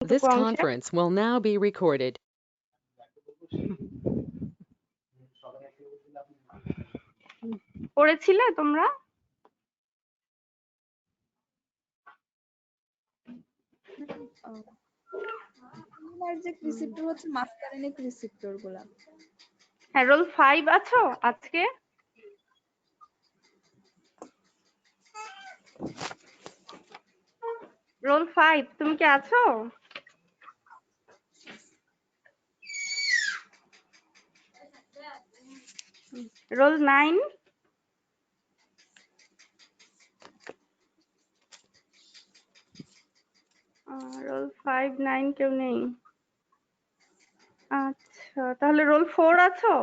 কতটুকু This অংশে? conference will now be recorded. পড়েছিলে তোমরা? যে রিসিপ্টর হচ্ছে মাসকারেনিক রিসিপ্টর গুলা। হ্যাঁ, রোল 5 আছো আজকে? রোল 5 তুমি কি আছো? রোল 9? রোল 5 9 কেউ নেই। আচ্ছা, তাহলে রোল 4 আছো?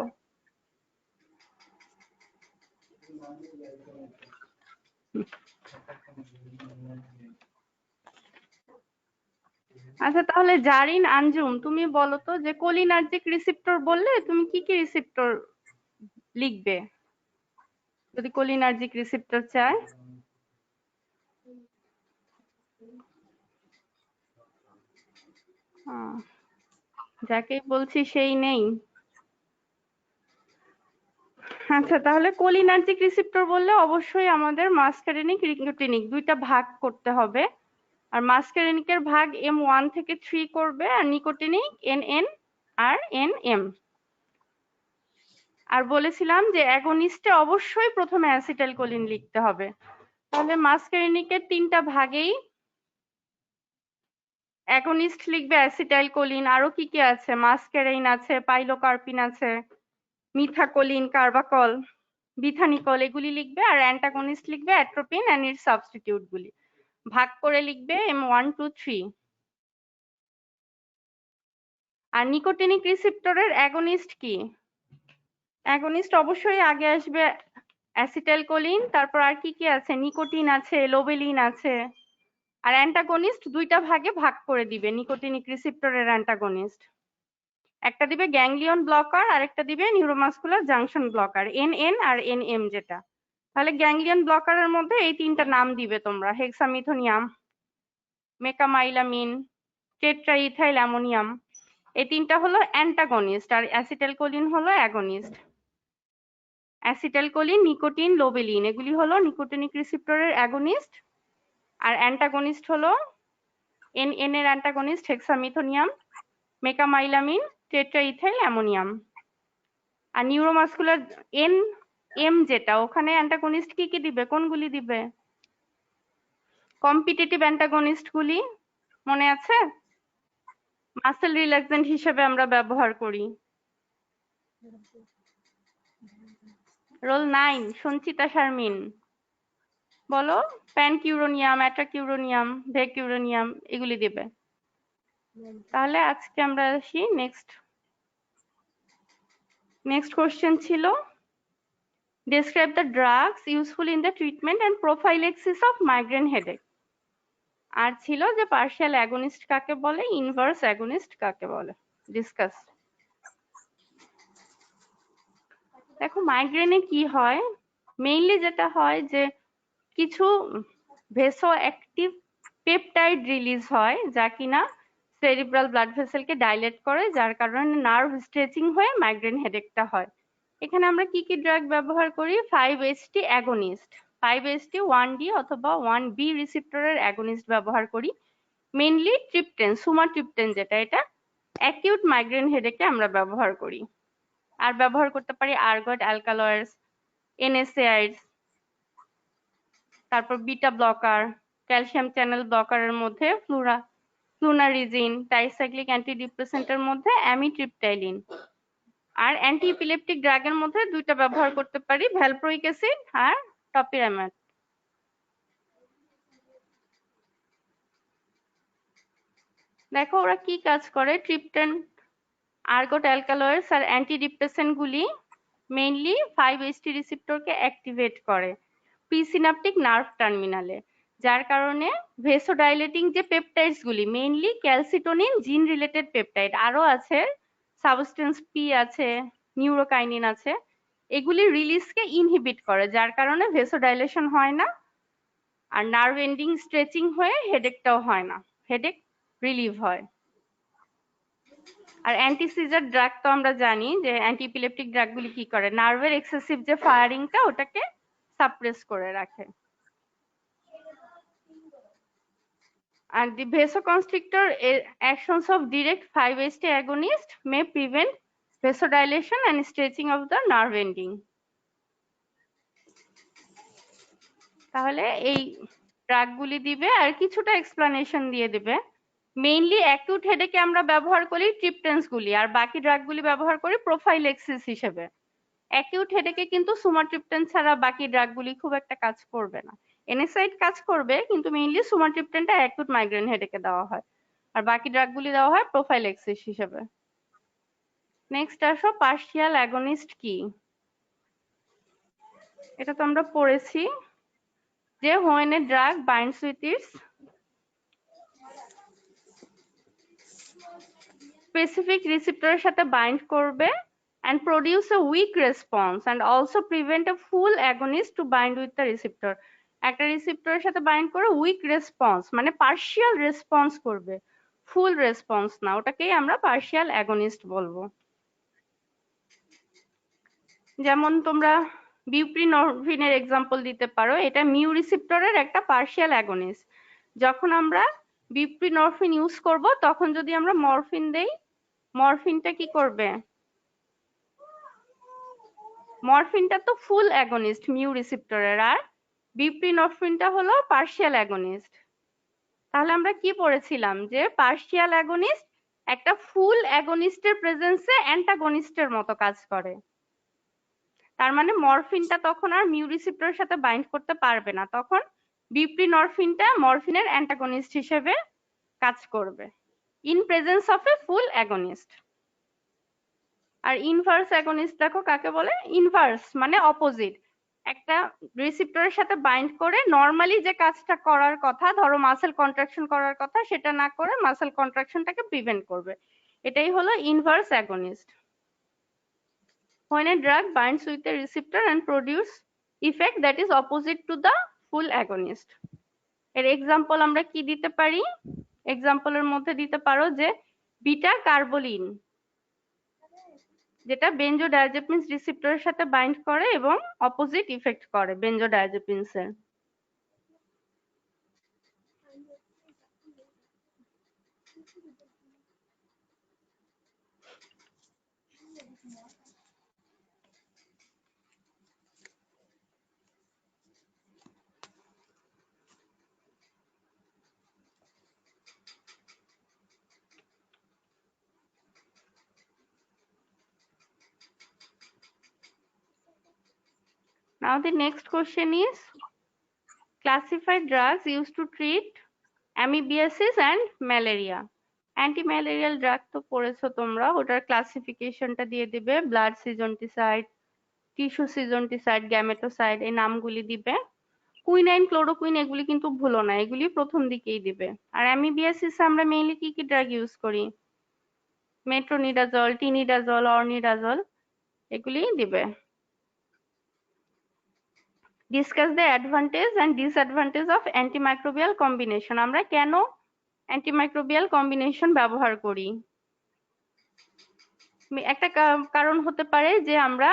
আচ্ছা, তাহলে জারিন, আঞ্জুম তুমি বলো তো যে কোলিনার্জিক রিসিপ্টর বললে তুমি কি কি রিসিপ্টর লিখবে যদি কোলিনার্জিক রিসিপ্টর চায়? যাকেই বলছি সেই নেই। আচ্ছা, তাহলে কোলিনার্জিক রিসিপ্টর বললে অবশ্যই আমাদের মাসকারেনিক নিকোটিনিক দুইটা ভাগ করতে হবে। আর মাসকারেনিকের ভাগ M1 থেকে 3 করবে, আর নিকোটিনিক NN আর NM। আর বলেছিলাম যে অ্যাগনিস্টে অবশ্যই প্রথমে অ্যাসিটাইলকোলিন লিখতে হবে। তাহলে মাসকারেনিকের 3টা ভাগেই অ্যাগনিস্ট লিখবে অ্যাসিটাইলকোলিন। আরো কি কি আছে? মাসকারেইন আছে, পাইলোকার্পিন আছে, মিথাকোলিন, কার্বাকল, বিথানিকল, এগুলি লিখবে। আর অ্যান্টাগনিস্ট লিখবে অ্যাট্রোপিন এন্ড ইটস সাবস্টিটিউট গুলি। ভাগ করে লিখবে M1 2 3। আর নিকোটিনিক রিসেপ্টরের অ্যাগনিস্ট কি? অ্যাগনিস্ট অবশ্যই আগে আসবে অ্যাসিটাইলকোলিন, তারপর আর কি কি আছে? নিকোটিন আছে, লোবেলিন আছে। আর অ্যান্টাগনিস্ট দুইটা ভাগে ভাগ করে দিবে নিকোটিনিক রিসেপ্টরের অ্যান্টাগনিস্ট। একটা দিবে গ্যাংলিয়ন ব্লকার, আর একটা দিবে নিউরোমাসকুলার জাংশন ব্লকার, NN আর NM যেটা। তাহলে গ্যাংলিয়ন ব্লকারের মধ্যে এই 3টা নাম দিবে তোমরা: হেক্সামিথোনিয়াম, মেকামাইলামিন, টেট্রাইথাইল অ্যামোনিয়াম। এই 3টা হলো অ্যান্টাগনিস্ট, আর অ্যাসিটাইলকোলিন হলো অ্যাগনিস্ট। অ্যাসিটাইলকোলিন, নিকোটিন, লোবেলিন এগুলি হলো নিকোটিনিক রিসেপ্টরের অ্যাগনিস্ট। আর অ্যান্টাগনিস্ট হলো NN এর অ্যান্টাগনিস্ট হেক্সামিথোনিয়াম, মেকামাইলামিন, টেট্রাইথাইল অ্যামোনিয়াম। আর নিউরোমাসকুলার NM যেটা, ওখানে অ্যান্টাগনিস্ট কি কি দিবে? কোনগুলি দিবে? কম্পিটিটিভ অ্যান্টাগনিস্ট গুলি মনে আছে? মাসেল রিল্যাক্সেন্ট হিসেবে আমরা ব্যবহার করি। রোল 9 সঞ্চিতা শারমিন বলো। প্যানকিউরোনিয়াম, অ্যাট্রাকিউরোনিয়াম, ভেকিউরোনিয়াম এগুলি দিবে। তাহলে আজকে আমরা আসি নেক্সট কোশ্চেন ছিল describe the drugs useful in the treatment and prophylaxis of migraine headache। আর ছিল যে পার্শিয়াল অ্যাগনিস্ট কাকে বলে, ইনভার্স অ্যাগনিস্ট কাকে বলে, ডিসকাস। দেখো মাইগ্রেনে কি হয়, মেইনলি যেটা হয় যে কিছু ভেসো অ্যাক্টিভ পেপটাইড রিলিজ হয় যা কিনা সেরিব্রাল ব্লাড ভেসেলকে ডাইলেট করে, যার কারণে নার্ভ স্ট্রেচিং হয়ে মাইগ্রেন হেডেকটা হয়। এখানে আমরা কি কি ড্রাগ ব্যবহার করি? 5-HT অ্যাগনিস্ট, 5-HT 1D অথবা 1B রিসেপ্টরের অ্যাগনিস্ট ব্যবহার করি। মেইনলি ট্রিপটেন, সুমাট্রিপটেন যেটা, এটা অ্যাকিউট মাইগ্রেন হেডেকে আমরা ব্যবহার করি। আর ব্যবহার করতে পারি আর্গট অ্যালকালয়েডস, NSAIDs, তারপর বিটা ব্লকার, ক্যালসিয়াম চ্যানেল ব্লকারের মধ্যে ফ্লুনারিজিন, ট্রাইসাইক্লিক অ্যান্টিডিপ্রেসেন্টের মধ্যে অ্যামিট্রিপটাইলিন। আর অ্যান্টি ইপিলেপটিক ড্রাগের মধ্যে দুইটা ব্যবহার করতে পারি, ভ্যালপ্রোইক অ্যাসিড আর টপিরামাইড। দেখো ওরা কি কাজ করে। ট্রিপটেন, আর্গট অ্যালকালয়েডস আর অ্যান্টিডিপ্রেসেন্ট গুলি মেইনলি 5-HT রিসেপ্টরকে অ্যাক্টিভেট করে প্রিসিনাপটিক নার্ভ টার্মিনালে, যার কারণে ভেসোডাইলেটিং যে পেপটাইডস গুলি, মেইনলি ক্যালসিটোনিন জিন রিলেটেড পেপটাইড, আরো আছে সাবস্টেন্স পি আছে, নিউরোকাইনিন আছে, এগুলি রিলিজকে ইনহিবিট করে, যার কারণে ভেসোডাইলেশন হয় না আর নার্ভ এন্ডিং স্ট্রেচিং হয়ে হেডেকটাও হয় না, হেডেক রিলিভ হয়। আর অ্যান্টিসিজার ড্রাগ তো আমরা জানি যে অ্যান্টিপিলেপটিক ড্রাগগুলি কি করে, নার্ভের এক্সেসিভ যে ফায়ারিংটা ওটাকে সাপ্রেস করে রাখে। And the vasoconstrictor actions of direct 5-HT agonist may prevent vasodilation and stretching of the nerve ending. তাহলে এই ড্রাগগুলি দিবে আর কিছুটা এক্সপ্লানেশন দিয়ে দিবে। মেইনলি অ্যাকিউট হেডেকে আমরা ব্যবহার করি ট্রিপটেন্স গুলি, আর বাকি ড্রাগগুলি ব্যবহার করি প্রোফাইলেক্সিস হিসেবে। অ্যাকিউট হেডেকে কিন্তু সুমাট্রিপটেন ছাড়া বাকি ড্রাগগুলি খুব একটা কাজ করবে না। এনএসআইড কাজ করবে, কিন্তু মেইনলি সুমাট্রিপটেনটা অ্যাকিউট মাইগ্রেন হেডেকে দেওয়া হয়, আর বাকি ড্রাগগুলি দেওয়া হয় প্রোফাইলেক্সিস হিসেবে। নেক্সট আসো, পার্শিয়াল অ্যাগনিস্ট কি? এটা তো আমরা পড়েছি যে when a drug binds with its specific receptor সাথে bind করবে and produce a weak response and also prevent a full agonist to bind with the receptor. একটা রিসেপ্টরের সাথে বাইন্ড করে উইক রেসপন্স মানে পার্শিয়াল রেসপন্স করবে, ফুল রেসপন্স না, ওটাকেই আমরা partial against বলবো। যেমন তোমরা বিউপ্রিনরফিনের এক্সাম্পল দিতে পারো, এটা মিউ রিসেপ্টরের একটা পার্শিয়াল অ্যাগনিস্ট। যখন আমরা বিউপ্রিনরফিন ইউজ করব তখন যদি আমরা মরফিন দেই, মরফিনটা কি করবে? মরফিনটা তো ফুল অ্যাগনিস্ট মিউ রিসেপ্টরের, আর বিউপ্রিনরফিনটা হলো পার্শিয়াল অ্যাগনিস্ট। তাহলে আমরা কি পড়েছিলাম যে পার্শিয়াল অ্যাগনিস্ট একটা ফুল অ্যাগনিস্টের প্রেজেন্সে অ্যান্টাগনিস্টের মতো কাজ করে। তার মানে মরফিনটা তখন আর মিউ রিসেপ্টরের সাথে বাইন্ড করতে পারবে না, তখন বিউপ্রিনরফিনটা মরফিনের অ্যান্টাগনিস্ট হিসেবে কাজ করবে in presence of a full agonist. আর ইনভার্স অ্যাগনিস্ট দেখো কাকে বলে? ইনভার্স মানে অপোজিট, একটা রিসেপ্টরের সাথে বাইন্ড করে নরমালি যে কাজটা করার কথা, ধরো মাসেল কন্ট্রাকশন করার কথা, সেটা না করে মাসেল কন্ট্রাকশনটাকে প্রিভেন্ট করবে, এটাই হলো inverse against. When a drug binds with a receptor and produce effect that is opposite to the full agonist. এর এক্সাম্পল আমরা কি দিতে পারি? এক্সাম্পলের মধ্যে দিতে পারো যে বিটা কার্বোলিন, যেটা বেনজোডায়াজেপিনস রিসেপ্টরের সাথে বাইন্ড করে এবং অপোজিট ইফেক্ট করে বেনজোডায়াজেপিনস এর। Now the next question is classify drugs used to treat amoebiasis and malaria. Antimalarial drug তো পড়েছো তোমরা, ওটার ক্লাসিফিকেশনটা দিয়ে দিবে, ব্লাড সিজন্টিসাইড, টিস্যু সিজন্টিসাইড, গ্যামেটোসাইড, এই নামগুলি দিবে। কুইনাইন, ক্লোরোকুইন এগুলি কিন্তু ভুলো না, এগুলি প্রথম দিকেই দিবে। আর অ্যামিবিয়াসিস আমরা মেইনলি কি কি ড্রাগ ইউজ করি? মেট্রোনিডাজল, টিনিডাজল, অর্নিডাজল, এগুলি দিবে। Discuss the advantage and disadvantage of antimicrobial combination. আমরা কেন অ্যান্টিমাইক্রোবিয়াল কম্বিনেশন ব্যবহার করি? একটা কারণ হতে পারে যে আমরা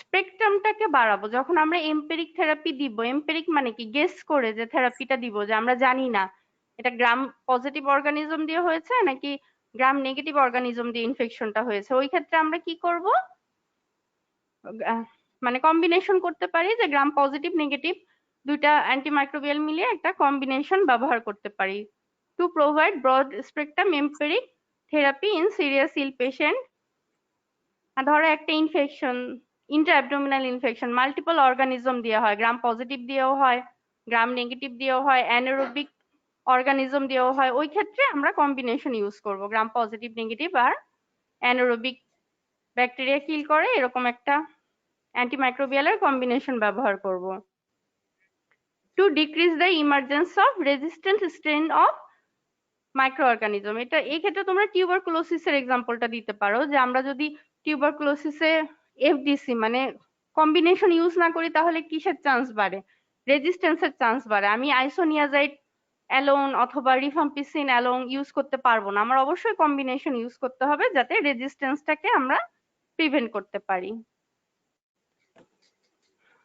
স্পেকট্রামটাকে বাড়াবো। যখন আমরা এম্পেরিক থেরাপি দিব, এম্পেরিক মানে কি, গেস করে যে থেরাপিটা দিব, যে আমরা জানি না এটা গ্রাম পজিটিভ অর্গানিজম দিয়ে হয়েছে নাকি গ্রাম নেগেটিভ অর্গানিজম দিয়ে ইনফেকশনটা হয়েছে, ওই ক্ষেত্রে আমরা কি করব, মানে কম্বিনেশন করতে পারি, যে গ্রাম পজিটিভ নেগেটিভ দুইটা অ্যান্টিমাইক্রোবিয়াল মিলিয়ে একটা কম্বিনেশন ব্যবহার করতে পারি to provide broad spectrum empiric therapy in serious ill patient. ধরো একটা infection, intraabdominal infection, multiple organism দিয়ে হয়, গ্রাম পজিটিভ দিয়েও হয়, গ্রাম নেগেটিভ দিয়েও হয়, অ্যানারোবিক অর্গানিজম দিয়েও হয়, ওই ক্ষেত্রে আমরা কম্বিনেশন ইউজ করব, গ্রাম পজিটিভ নেগেটিভ আর অ্যানারোবিক ব্যাকটেরিয়া কিল করে এরকম একটা অ্যান্টিমাইক্রোবিয়ালের কম্বিনেশন ব্যবহার করব two decrease the emergence of resistant strain of micro organism. এটা এই ক্ষেত্রে তোমরা টিউবারকুলোসিসের এক্সাম্পলটা দিতে পারো, যে আমরা যদি টিউবারকুলোসিসে এফডিসি মানে কম্বিনেশন ইউজ না করি তাহলে কিসের চান্স বাড়ে? রেজিস্ট্যান্সের চান্স বাড়ে। আমি আইসোনিয়াজাইড অ্যালোন অথবা রিফাম্পিসিন অ্যালোন ইউজ করতে পারবো না, আমার অবশ্যই কম্বিনেশন ইউজ করতে হবে যাতে রেজিস্ট্যান্সটাকে আমরা প্রিভেন্ট করতে পারি।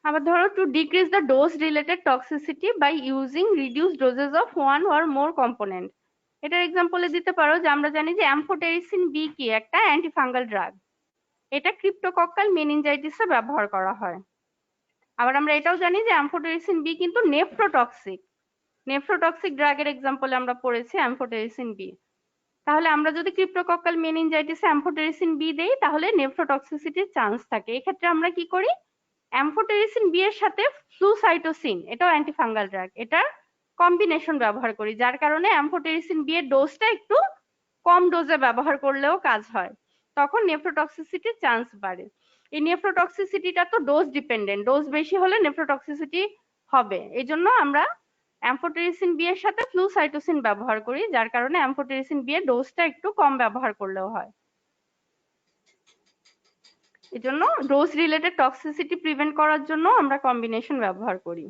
আবার ধরো to decrease the dose related toxicity by using reduce doses of one or more component. এটার এক্সাম্পলে দিতে পারো যে আমরা জানি যে অ্যাম্ফোটেরিসিন বি কি একটা অ্যান্টিফাঙ্গাল ড্রাগ, এটা ক্রিপ্টোকক্কাল মেনিনজাইটিসে ব্যবহার করা হয়। আবার আমরা এটাও জানি যে অ্যাম্ফোটেরিসিন বি কিন্তু নেফ্রোটক্সিক, নেফ্রোটক্সিক ড্রাগের এক্সাম্পলে আমরা পড়েছি অ্যাম্ফোটেরিসিন বি। তাহলে আমরা যদি ক্রিপ্টোকক্কাল মেনিনজাইটিসে অ্যাম্ফোটেরিসিন বি দেই তাহলে নেফ্রোটক্সিসিটির চান্স থাকে। এক্ষেত্রে আমরা কি করি, অ্যাম্ফোটেরিসিন বি এর সাথে ফ্লুসাইটোসিন, এটাও অ্যান্টিফাঙ্গাল ড্রাগ, এটার কম্বিনেশন ব্যবহার করি, যার কারণে অ্যাম্ফোটেরিসিন বি এর ডোজটা একটু কম ডোজে ব্যবহার করলেও কাজ হয়, তখন নেফ্রোটক্সিসিটির চান্স বাড়ে। এই নেফ্রোটক্সিসিটিটা তো ডোজ ডিপেন্ডেন্ট, ডোজ বেশি হলে নেফ্রোটক্সিসিটি হবে, এই জন্য আমরা অ্যাম্ফোটেরিসিন বি এর সাথে ফ্লুসাইটোসিন ব্যবহার করি, যার কারণে অ্যাম্ফোটেরিসিন বি এর ডোজটা একটু কম ব্যবহার করলেও হয়। এই জন্য ডোজ রিলেটেড টক্সিসিটি প্রিভেন্ট করার জন্য আমরা কম্বিনেশন ব্যবহার করি।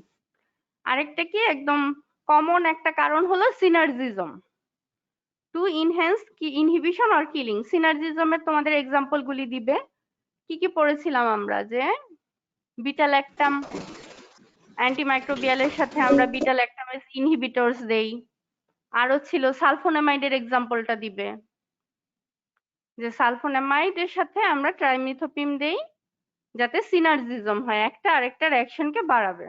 আরেকটা কি একদম কমন একটা কারণ হলো সিনার্জিজম, টু ইনহ্যান্স কি ইনহিবিশন অর কিলিং। সিনার্জিজমের তোমাদের এক্সাম্পল গুলি দিবে, কি কি পড়েছিলাম আমরা, যে বিটা ল্যাকটাম অ্যান্টিমাইক্রোবিয়ালের সাথে আমরা বিটা ল্যাকটামেজ ইনহিবিটরস দেই। আরো ছিল সালফোনামাইডের এক্সাম্পলটা দিবে, যে সালফোনামাইড এর সাথে আমরা ট্রাইমিথোপিম দেই যাতে সিনার্জিজম হয়, একটা আরেকটার অ্যাকশনকে বাড়াবে।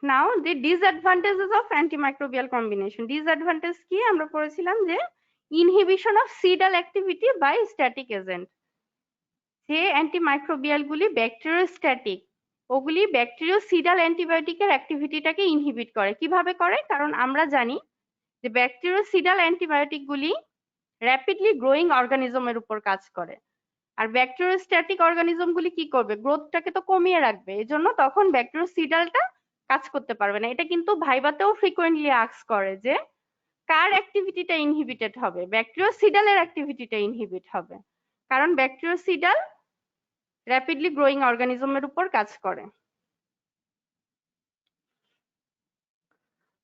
Now the disadvantages of antimicrobial combination. Disadvantage কি আমরা পড়েছিলাম, যে inhibition of cidal activity by static agent, যে অ্যান্টিমাইক্রোবিয়াল গুলি ব্যাকটেরিওস্ট্যাটিক, ওগুলি ব্যাকটেরিওসিডাল অ্যান্টিবায়োটিকের অ্যাক্টিভিটিটাকে ইনহিবিট করে। কিভাবে করে, কারণ আমরা জানি যে ব্যাকটেরিওসিডাল অ্যান্টিবায়োটিক গুলি র্যাপিডলি গ্রোয়িং অর্গানিজমের উপর কাজ করে, আর ব্যাকটেরিওস্ট্যাটিক অর্গানিজম গুলি কি করবে, গ্রোথটাকে তো কমিয়ে রাখবে, এজন্য তখন ব্যাকটেরিওসিডালটা কাজ করতে পারবে না। এটা কিন্তু ভাইবাতেও ফ্রিকোয়েন্টলি আস্ক করে যে কার অ্যাক্টিভিটিটা ইনহিবিটেড হবে, ব্যাকটেরিওসিডালের অ্যাক্টিভিটিটা ইনহিবিট হবে, কারণ ব্যাকটেরিওসিডাল র্যাপিডলি গ্রোয়িং অর্গানিজমের উপর কাজ করে।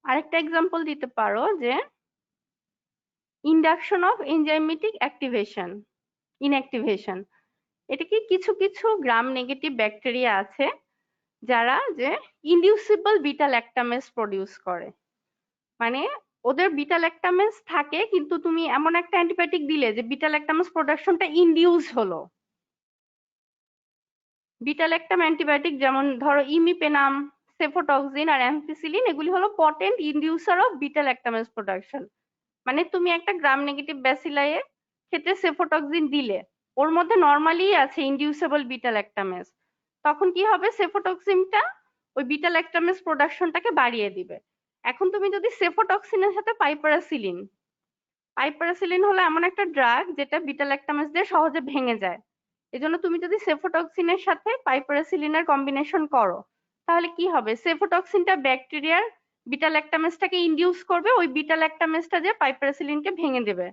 আরেকটা এক্সাম্পল দিতে পারো যে induction of enzymatic activation inactivation. এটা কি কিছু কিছু গ্রাম নেগেটিভ ব্যাকটেরিয়া আছে যারা যে ইনডিউসিবল বিটা ল্যাকটামেজ প্রডিউস করে, মানে ওদের বিটা ল্যাকটামেজ থাকে কিন্তু তুমি এমন একটা অ্যান্টিবায়োটিক দিলে যে বিটা ল্যাকটামেজ প্রোডাকশনটা ইনডিউস হলো। বিটা ল্যাকটাম অ্যান্টিবায়োটিক যেমন ধরো ইমিপেনাম, সেফোটক্সিন আর অ্যাম্পিসিলিন, এগুলি হলো potent inducer of beta lactamase production. মানে তুমি একটা গ্রাম নেগেটিভ ব্যাসিলাইয়ের ক্ষেত্রে সেফোটক্সিন দিলে, ওর মধ্যে নর্মালি আছে ইনডিউসেবল বিটা ল্যাকটামেজ, তখন কি হবে, সেফোটক্সিনটা ওই বিটা ল্যাকটামেজ প্রোডাকশনটাকে বাড়িয়ে দিবে। এখন তুমি যদি সেফোটক্সিনের সাথে পাইপারাসিলিন, পাইপারাসিলিন হলো এমন একটা ড্রাগ যেটা বিটা ল্যাকটামেজ দিয়ে সহজে ভেঙে যায়, এজন্য তুমি যদি সেফোটক্সিনের সাথে পাইপারাসিলিনের কম্বিনেশন করো তাহলে কি হবে, সেফোটক্সিনটা ব্যাকটেরিয়ার বিটা ল্যাকটামেজটাকে ইনডিউস করবে, ওই বিটা ল্যাকটামেজটা যে পাইপারাসিলিনকে ভেঙে দেবে,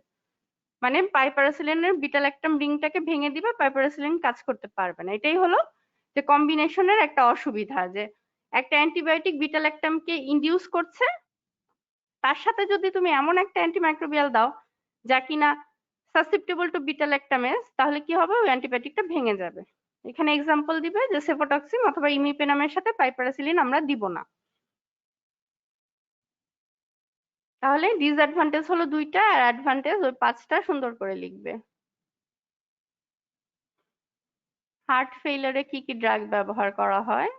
মানে পাইপারাসিলিনের বিটা ল্যাকটাম রিংটাকে ভেঙে দিবে, পাইপারাসিলিন কাজ করতে পারবে না। এটাই হলো যে কম্বিনেশনের একটা অসুবিধা, যে একটা অ্যান্টিবায়োটিক বিটা ল্যাকটামকে ইনডিউস করছে, তার সাথে যদি তুমি এমন একটা অ্যান্টিমাইক্রোবিয়াল দাও যা কিনা সাসেপ্টেবল টু বিটা ল্যাকটামেজ, তাহলে কি হবে, ওই অ্যান্টিবায়োটিকটা ভেঙে যাবে। এখানে এক্সাম্পল দিবে যে সেফোটক্সিন অথবা ইমিপেনামের সাথে পাইপারাসিলিন আমরা দিব না। তাহলে ডিসঅ্যাডভান্টেজ হলো 2টা আর অ্যাডভান্টেজ ওই 5টা সুন্দর করে লিখবে। হার্ট ফেইলিওরে কি কি ড্রাগ ব্যবহার করা হয়,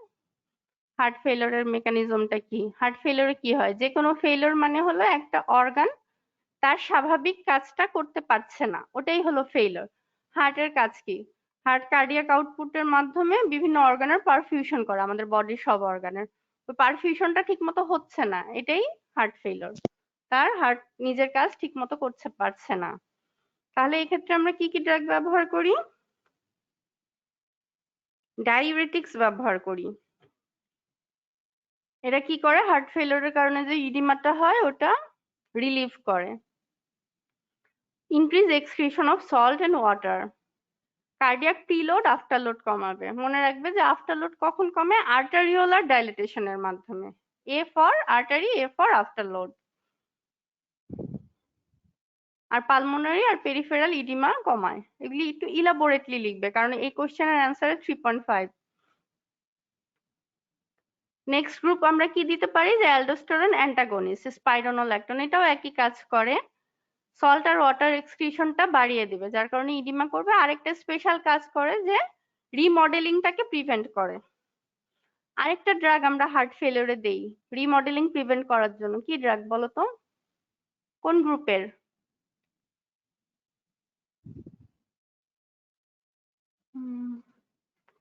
হার্ট ফেইলিওরের মেকানিজমটা কি, হার্ট ফেইলিওরে কি হয়, যে কোনো ফেইলিওর মানে হলো একটা অর্গান তার স্বাভাবিক কাজটা করতে পারছে না, ওটাই হলো ফেইলিওর। হার্টের কাজ কি, হার্ট কার্ডিয়াক আউটপুটের মাধ্যমে বিভিন্ন অর্গানের পারফিউশন করে, আমাদের বডির সব অর্গানের, ওই পারফিউশনটা ঠিক মতো হচ্ছে না, এটাই হার্ট ফেইলিওর, তার হার্ট নিজের কাজ ঠিক মতো করতে পারছে না। তাহলে এই ক্ষেত্রে আমরা কি কি ড্রাগ ব্যবহার করি, ডাইউরেটিক্স ব্যবহার করি। এটা কি করে, হার্ট ফেইলিওরের কারণে যে ইডিমাটা হয় ওটা রিলিভ করে। Increase excretion of salt and water, cardiac preload afterload কমাবে। মনে রাখবে যে আফটারলোড কখন কমে, আর্টারিওলার ডাইলেটেশনের মাধ্যমে, A for artery, A for afterload। আর পালমোনারি আর পেরিফেরাল ইডিমা কমায়। এগুলি একটু ইলাবোরেটলি লিখবে কারণ এই কোশ্চেনের অ্যান্সারে 3.5। নেক্সট গ্রুপ আমরা কি দিতে পারি যে অ্যালডোস্টেরন অ্যান্টাগনিস্ট, স্পাইরোনোল্যাকটোন, এটাও একই কাজ করে, সল্ট আর ওয়াটার এক্সক্রিশনটা বাড়িয়ে দিবে যার কারণে ইডিমা করবে। আরেকটা স্পেশাল কাজ করে যে রিমডেলিংটাকে প্রিভেন্ট করে। আরেকটা ড্রাগ আমরা হার্ট ফেলিওরে দেই রিমডেলিং প্রিভেন্ট করার জন্য, কি ড্রাগ বলো তো, কোন গ্রুপের?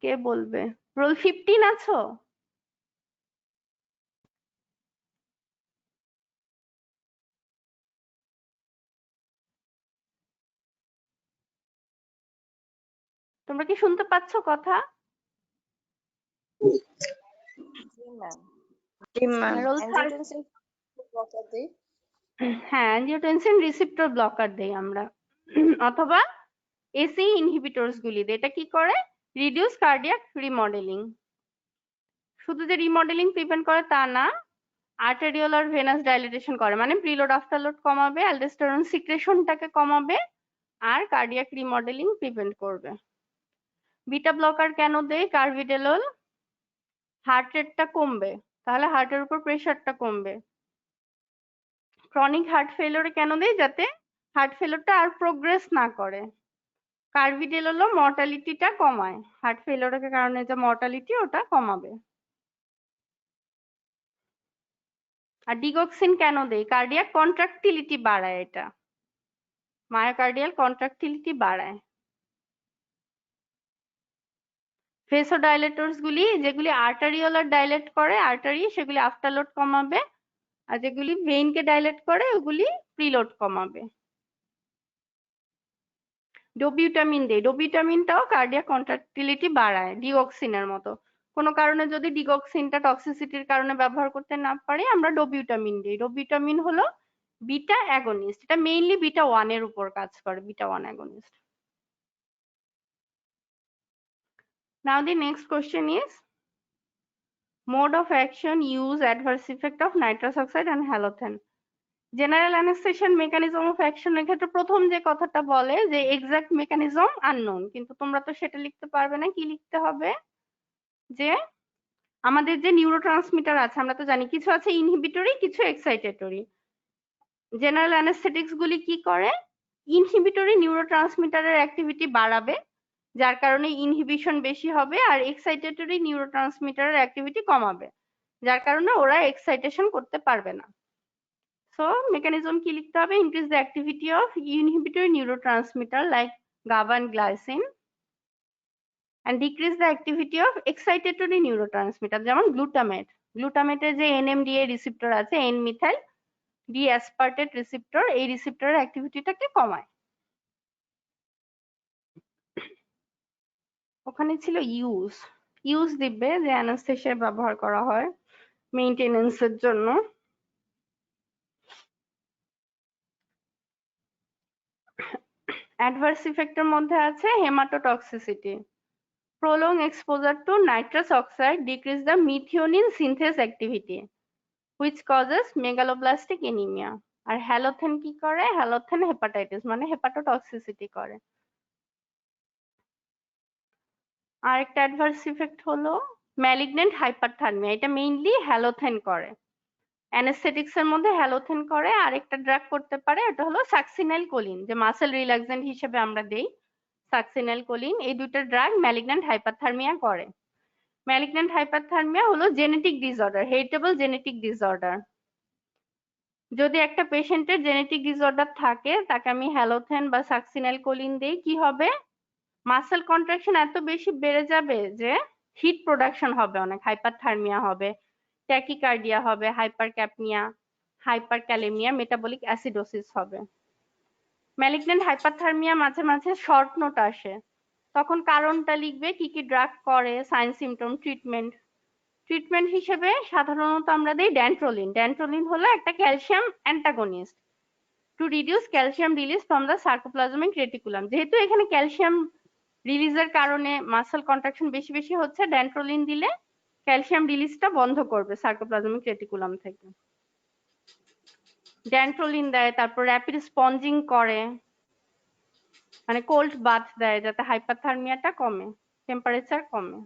কে বলবে? রোল 15 আছো? তোমরা কি শুনতে পাচ্ছ কথা? রোল হ্যাঁ, অ্যাঞ্জিওটেনসিন রিসেপ্টর ব্লকার দেই আমরা অথবা এসি ইনহিবিটরস গুলি দেই। এটা কি করে? Reduce cardiac remodelling. শুধু যে রিমডেলিং প্রিভেন্ট করে তা না, আর্টেরিয়াল আর ভেনাস ডাইলেটেশন করে, মানে প্রিলোড আফটারলোড কমাবে, অ্যালডোস্টেরন সিক্রেশনটাকে কমাবে আর কার্ডিয়াক রিমডেলিং প্রিভেন্ট করবে। বিটা ব্লকার কেন দেই? কার্ভিডেলল হার্ট রেটটা কমবে, তাহলে হার্টের উপর প্রেশারটা কমবে। ক্রনিক হার্ট ফেলিওরে কেন দেই? যাতে হার্ট ফেলিওরটা আর প্রোগ্রেস না করে। কার্ভিডেলল মর্টালিটিটা কমায়, হার্ট ফেলিওরের কারণে যে মর্টালিটি ওটা কমাবে। আর ডিগক্সিন কেন দেই? কার্ডিয়াক কন্ট্রাক্টিলিটি বাড়ায়, এটা মায়োকার্ডিয়াল কন্ট্রাক্টিলিটি বাড়ায়। ভেসোডাইলেটরস গুলি যেগুলি আর্টারিওলার ডাইলেট করে আর্টারি, সেগুলি আফটারলোড কমাবে, আর যেগুলি ভেইনকে ডাইলেট করে ওগুলি প্রিলোড কমাবে। ডোবিউটামিন দেই, ডোবিউটামিনটাও কার্ডিয়াক কন্ট্রাক্টিলিটি বাড়ায় ডিগক্সিনের মতো। কোনো কারণে যদি ডিগক্সিনটা টক্সিসিটির কারণে ব্যবহার করতে না পারি আমরা ডোবিউটামিন দিই। ডোবিউটামিন হলো বিটা অ্যাগনিস্ট, এটা মেইনলি বিটা 1 এর উপর কাজ করে, beta 1 against. Now the next question is mode of action, use, adverse effect of nitrous oxide and halothane. General অ্যানেস্থেশিয়ার মেকানিজম অফ অ্যাকশন এর ক্ষেত্রে প্রথম যে কথাটা বলে যে এক্সাক্ট মেকানিজম আননোন, কিন্তু তোমরা তো সেটা লিখতে পারবে না। কি লিখতে হবে? যে আমাদের যে নিউরোট্রান্সমিটার আছে আমরা তো জানি কিছু আছে ইনহিবিটরি, কিছু এক্সাইটেটরি। জেনারেল অ্যানেস্থেটিক্স গুলি কি করে? ইনহিবিটরি নিউরোট্রান্সমিটারের অ্যাক্টিভিটি বাড়াবে যার কারণে ইনহিবিশন বেশি হবে, আর এক্সাইটেটরি নিউরোট্রান্সমিটারের অ্যাক্টিভিটি কমাবে যার কারণে ওরা এক্সাইটেশন করতে পারবে না। So mechanism কি লিখতে হবে? Increase the activity of inhibitory neurotransmitter like GABA and glycine and decrease the activity of excitatory neurotransmitter যেমন গ্লুটামেট। গ্লুটামেটের যে NMDA রিসেপ্টর আছে, N methyl D aspartate receptor, এই রিসেপ্টরের অ্যাক্টিভিটিটাকে কমায়। ওখানে ছিল ইউজ, ইউজ দিবে যে অ্যানাস্থেসিয়া ব্যবহার করা হয় মেইনটেনেন্সের জন্য। অ্যাডভার্স ইফেক্টের মধ্যে আছে হেমাটোটক্সিসিটি। Prolonged exposure to nitrous oxide decrease the methionine synthase activity which causes megaloblastic anemia। আর হ্যালোথেন কি করে? হ্যালোথেন হেপাটাইটিস মানে হেপাটোটক্সিসিটি করে। আরেকটা অ্যাডভার্স ইফেক্ট হলো ম্যালিগন্যান্ট হাইপারথার্মিয়া, এটা মেইনলি হ্যালোথেন করে। অ্যানেস্থেটিক্স এর মধ্যে হ্যালোথেন করে, আরেকটা ড্রাগ করতে পারে, এটা হলো সাকসিনাইল কোলিন, যে মাসেল রিল্যাক্সেন্ট হিসেবে আমরা দেই সাকসিনাইল কোলিন। এই দুইটা ড্রাগ ম্যালিগন্যান্ট হাইপারথার্মিয়া করে। ম্যালিগন্যান্ট হাইপারথার্মিয়া হলো genetic disorder, heritable genetic disorder. যদি একটা পেশেন্টের জেনেটিক ডিসঅর্ডার থাকে তাকে আমি হ্যালোথেন বা সাকসিনাইল কোলিন দেই, কি হবে? মাসেল কন্ট্রাকশন এত বেশি বেড়ে যাবে যে হিট প্রোডাকশন হবে, অনেক হাইপারথার্মিয়া হবে, ট্যাকিকার্ডিয়া হবে, হাইপারক্যাপনিয়া, হাইপারক্যালেমিয়া, মেটাবলিক অ্যাসিডোসিস হবে। ম্যালিগন্যান্ট হাইপারথার্মিয়া মাঝে মাঝে শর্ট নোট আসে, তখন কারণটা লিখবে, কি কি ড্রাগ করে, সাইন সিমটম, ট্রিটমেন্ট। ট্রিটমেন্ট হিসেবে সাধারণত আমরা দিই ড্যান্ট্রোলিন। ড্যান্ট্রোলিন হলো একটা calcium antagonist to reduce calcium release from the sarcoplasmic reticulum. যেহেতু এখানে ক্যালসিয়াম রিলিজের কারণে মাসেল কন্ট্রাকশন বেশি বেশি হচ্ছে, ড্যান্ট্রোলিন দিলে ক্যালসিয়াম রিলিজটা বন্ধ করবে সার্কোপ্লাজমিক রেটিকুলাম থেকে। ড্যান্ট্রোলিন দেয়, তারপর র্যাপিড স্পঞ্জিং করে, মানে কোল্ড বাথ দেয় যাতে হাইপারথার্মিয়াটা কমে, টেম্পারেচার কমে।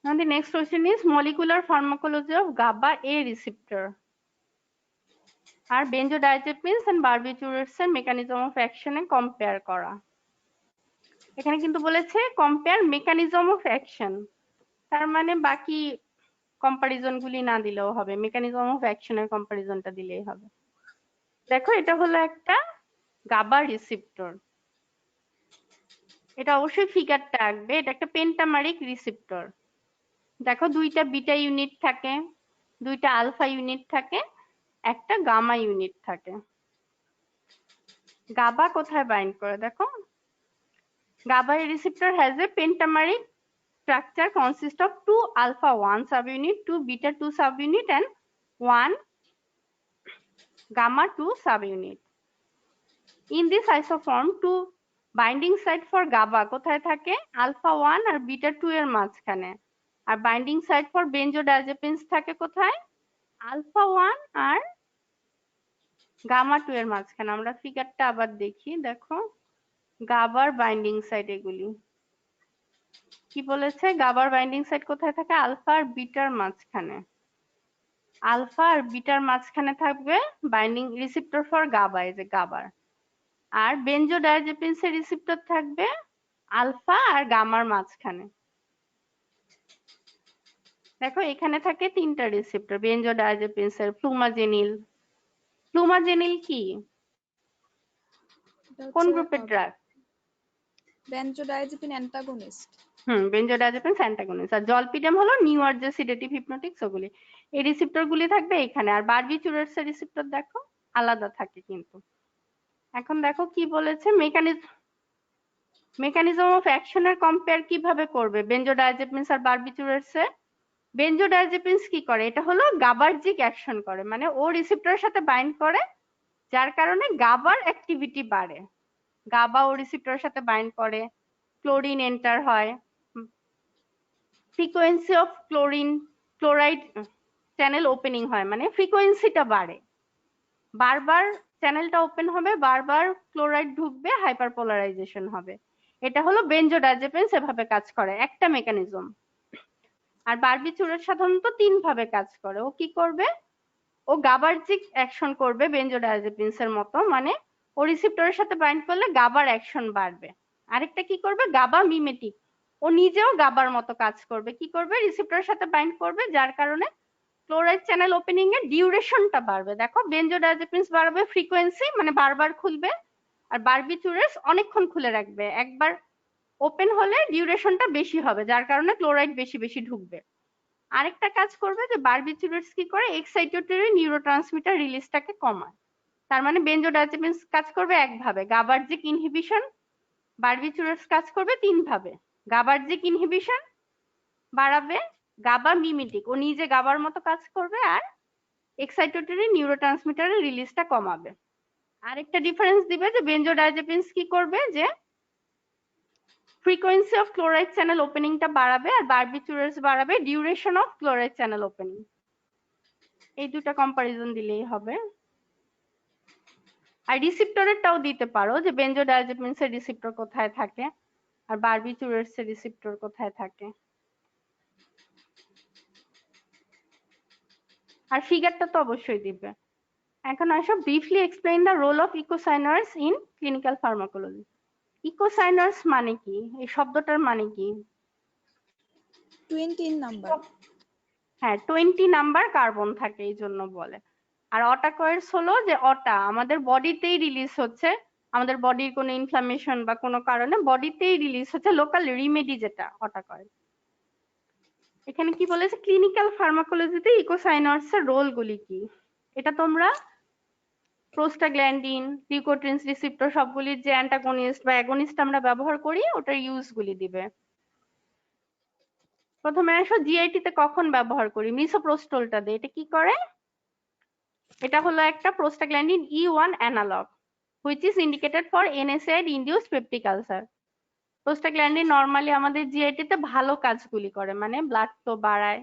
Now the next question is molecular pharmacology of GABA A receptor. R benzodiazepines and barbiturates এর mechanism of action A compare করা। এখানে কিন্তু বলেছে compare mechanism of action, তার মানে বাকি কম্পারিজন গুলি না দিলেও হবে, মেকানিজম অফ অ্যাকশনের কম্পারিজনটা দিলেই হবে। দেখো এটা হলো একটা গাবা রিসেপ্টর, এটা অবশ্যই ফিগারটা আঁকবে, এটা একটা পেন্টামারিক রিসেপ্টর। দেখো দুইটা বিটা ইউনিট থাকে, দুইটা আলফা ইউনিট থাকে, একটা গামা ইউনিট থাকে। গাবা কোথায় বাইন্ড করে দেখো, GABA receptor has a pentameric structure consists of 2 alpha 1 subunit, 2 beta 2 subunit and 1 gamma 2 subunit. In this isoform, 2 binding site for GABA কোথায় থাকে, alpha 1 আর beta 2 এর মাঝখানে, আর binding site for benzodiazepines থাকে কোথায়, alpha 1 আর gamma 2 এর মাঝখানে। আমরা ফিগারটা আবার দেখি, দেখো গাবার বাইন্ডিং সাইট এগুলি কি বলেছে, গাবার বাইন্ডিং সাইট কোথায় থাকে, আলফা আর বিটার মাঝখানে, আলফা আর বিটার মাঝখানে থাকবে বাইন্ডিং রিসেপ্টর ফর গাবা, এই যে গাবার। আর বেনজোডায়াজেপিনস এর রিসেপ্টর থাকবে আলফা আর গামার মাঝখানে। দেখো এখানে থাকে তিনটা রিসেপ্টর বেনজোডায়াজেপিনস এর, ফ্লুমাজেনিল। ফ্লুমাজেনিল কি, কোন গ্রুপের ড্রাগ, বেনজোডায়াজেপিন অ্যান্টাগনিস্ট। বেনজোডায়াজেপিনস অ্যান্টাগনিস্ট। আর জলপিডেম হলো নিউয়ার্জে সিডেটিভ হিপনোটিক্স, ওগুলি। এই রিসেপ্টর গুলি থাকবে এখানে। আর বারবিচুরেটস এর রিসেপ্টর দেখো আলাদা থাকে কিন্তু। এখন দেখো কি বলেছে, মেকানিজম অফ অ্যাকশনের কম্পেয়ার কিভাবে করবে বেনজোডায়াজেপিনস আর বারবিচুরেটস এর। বেনজোডায়াজেপিনস কি করে, এটা হলো গাবার্জিক অ্যাকশন করে, মানে ও রিসেপ্টরের সাথে বাইন্ড করে, যার কারণে গাবার অ্যাক্টিভিটি বাড়ে। গাবা ও রিসেপ্টরের সাথে বাইন্ড করে, ক্লোরিন এন্টার হয়, frequency of chloride channel opening হয়, মানে ফ্রিকোয়েন্সিটা বাড়ে, বারবার চ্যানেলটা ওপেন হবে, বারবার ক্লোরাইড ঢুকবে, হাইপারপোলারাইজেশন হবে। এটা হলো বেনজোডায়াজেপিনস এভাবে কাজ করে, একটা মেকানিজম। আর বারবিচুরেট সাধারণত 3 ভাবে কাজ করে। ও কি করবে, ও গাবার্জিক অ্যাকশন করবে বেনজোডায়াজেপিনস এর মতো, মানে ও রিসেপ্টরের সাথে বাইন্ড করলে গাবার অ্যাকশন বাড়বে। আরেকটা কি করবে, গাবা মিমেটিক, ও নিজেও গাবার মতো কাজ করবে। কি করবে, রিসেপ্টরের সাথে বাইন্ড করবে, যার কারণে ক্লোরাইড চ্যানেল ওপেনিং এর ডিউরেশনটা বাড়বে। দেখো বেনজোডায়াজেপিনস বাড়বে ফ্রিকোয়েন্সি, মানে বারবার খুলবে, আর বারবিচুরেটস অনেকক্ষণ খুলে রাখবে, একবার ওপেন হলে ডিউরেশনটা বেশি হবে, যার কারণে ক্লোরাইড বেশি বেশি ঢুকবে। আরেকটা কাজ করবে যে বারবিচুরেটস কি করে, এক্সাইটোটরি নিউরোট্রান্সমিটার রিলিজটাকে কমায়। তার মানে বেনজোডায়াজেপিনস কাজ করবে একভাবে, গাবার্জিক ইনহিবিশন, বারবিচুরেটস কাজ করবে 3 ভাবে। গাবার্জিক ইনহিবিশন বাড়াবে, গাবা মিমেটিক, ও নিজে গাবার মতো কাজ করবে, আর এক্সাইটোটরি নিউরোট্রান্সমিটারের রিলিজটা কমাবে। আরেকটা ডিফারেন্স দিবে যে বেনজোডায়াজেপিনস কি করবে, যে ফ্রিকোয়েন্সি অফ ক্লোরাইড চ্যানেল ওপেনিংটা বাড়াবে, আর বারবিচুরেটস বাড়াবে duration of chloride channel opening. এই দুটো কম্পারিজন দিলেই হবে। আর রিসেপ্টরেরটাও দিতে পারো যে বেনজোডায়াজেপিনস এর রিসেপ্টর কোথায় থাকে আর বারবিচুরেটস এর রিসেপ্টর কোথায় থাকে। আর ফিগারটা তো অবশ্যই দিবে। এখন আসো briefly explain the role of eicosanoids in clinical pharmacology. Eicosanoids মানে কি, এই শব্দটার মানে কি? 20 নাম্বার। হ্যাঁ, 20 নাম্বার কার্বন থাকে এই জন্য বলে। আর অটাকয়েডস হলো যে অটা আমাদের বডিতেই রিলিজ হচ্ছে, আমাদের বডির কোনো ইনফ্লামেশন বা কোনো কারণে বডিতেই রিলিজ হচ্ছে লোকাল রিমেডি, যেটা অটাকয়েড। এখানে কি বলেছে, ক্লিনিক্যাল ফার্মাকোলজিতে ইকোসাইনার্স এর রোল গুলি কি, এটা তোমরা প্রোস্টাগ্ল্যান্ডিন, লিউকোট্রিনস রিসেপ্টর সবগুলির যে অ্যান্টাগনিস্ট বা অ্যাগনিস্ট আমরা ব্যবহার করি, ওটার ইউজ গুলি দিবে। প্রথমে আসো জিআইটি তে কখন ব্যবহার করি, মিসোপ্রোস্টলটা দিয়ে। এটা কি করে, এটা হলো একটা prostaglandin E1 analogue which is indicated for NSAID induced peptic ulcer. Prostaglandin normally আমাদের জিআইটি তে ভালো কাজগুলি করে, মানে ব্লাড ফ্লো বাড়ায়,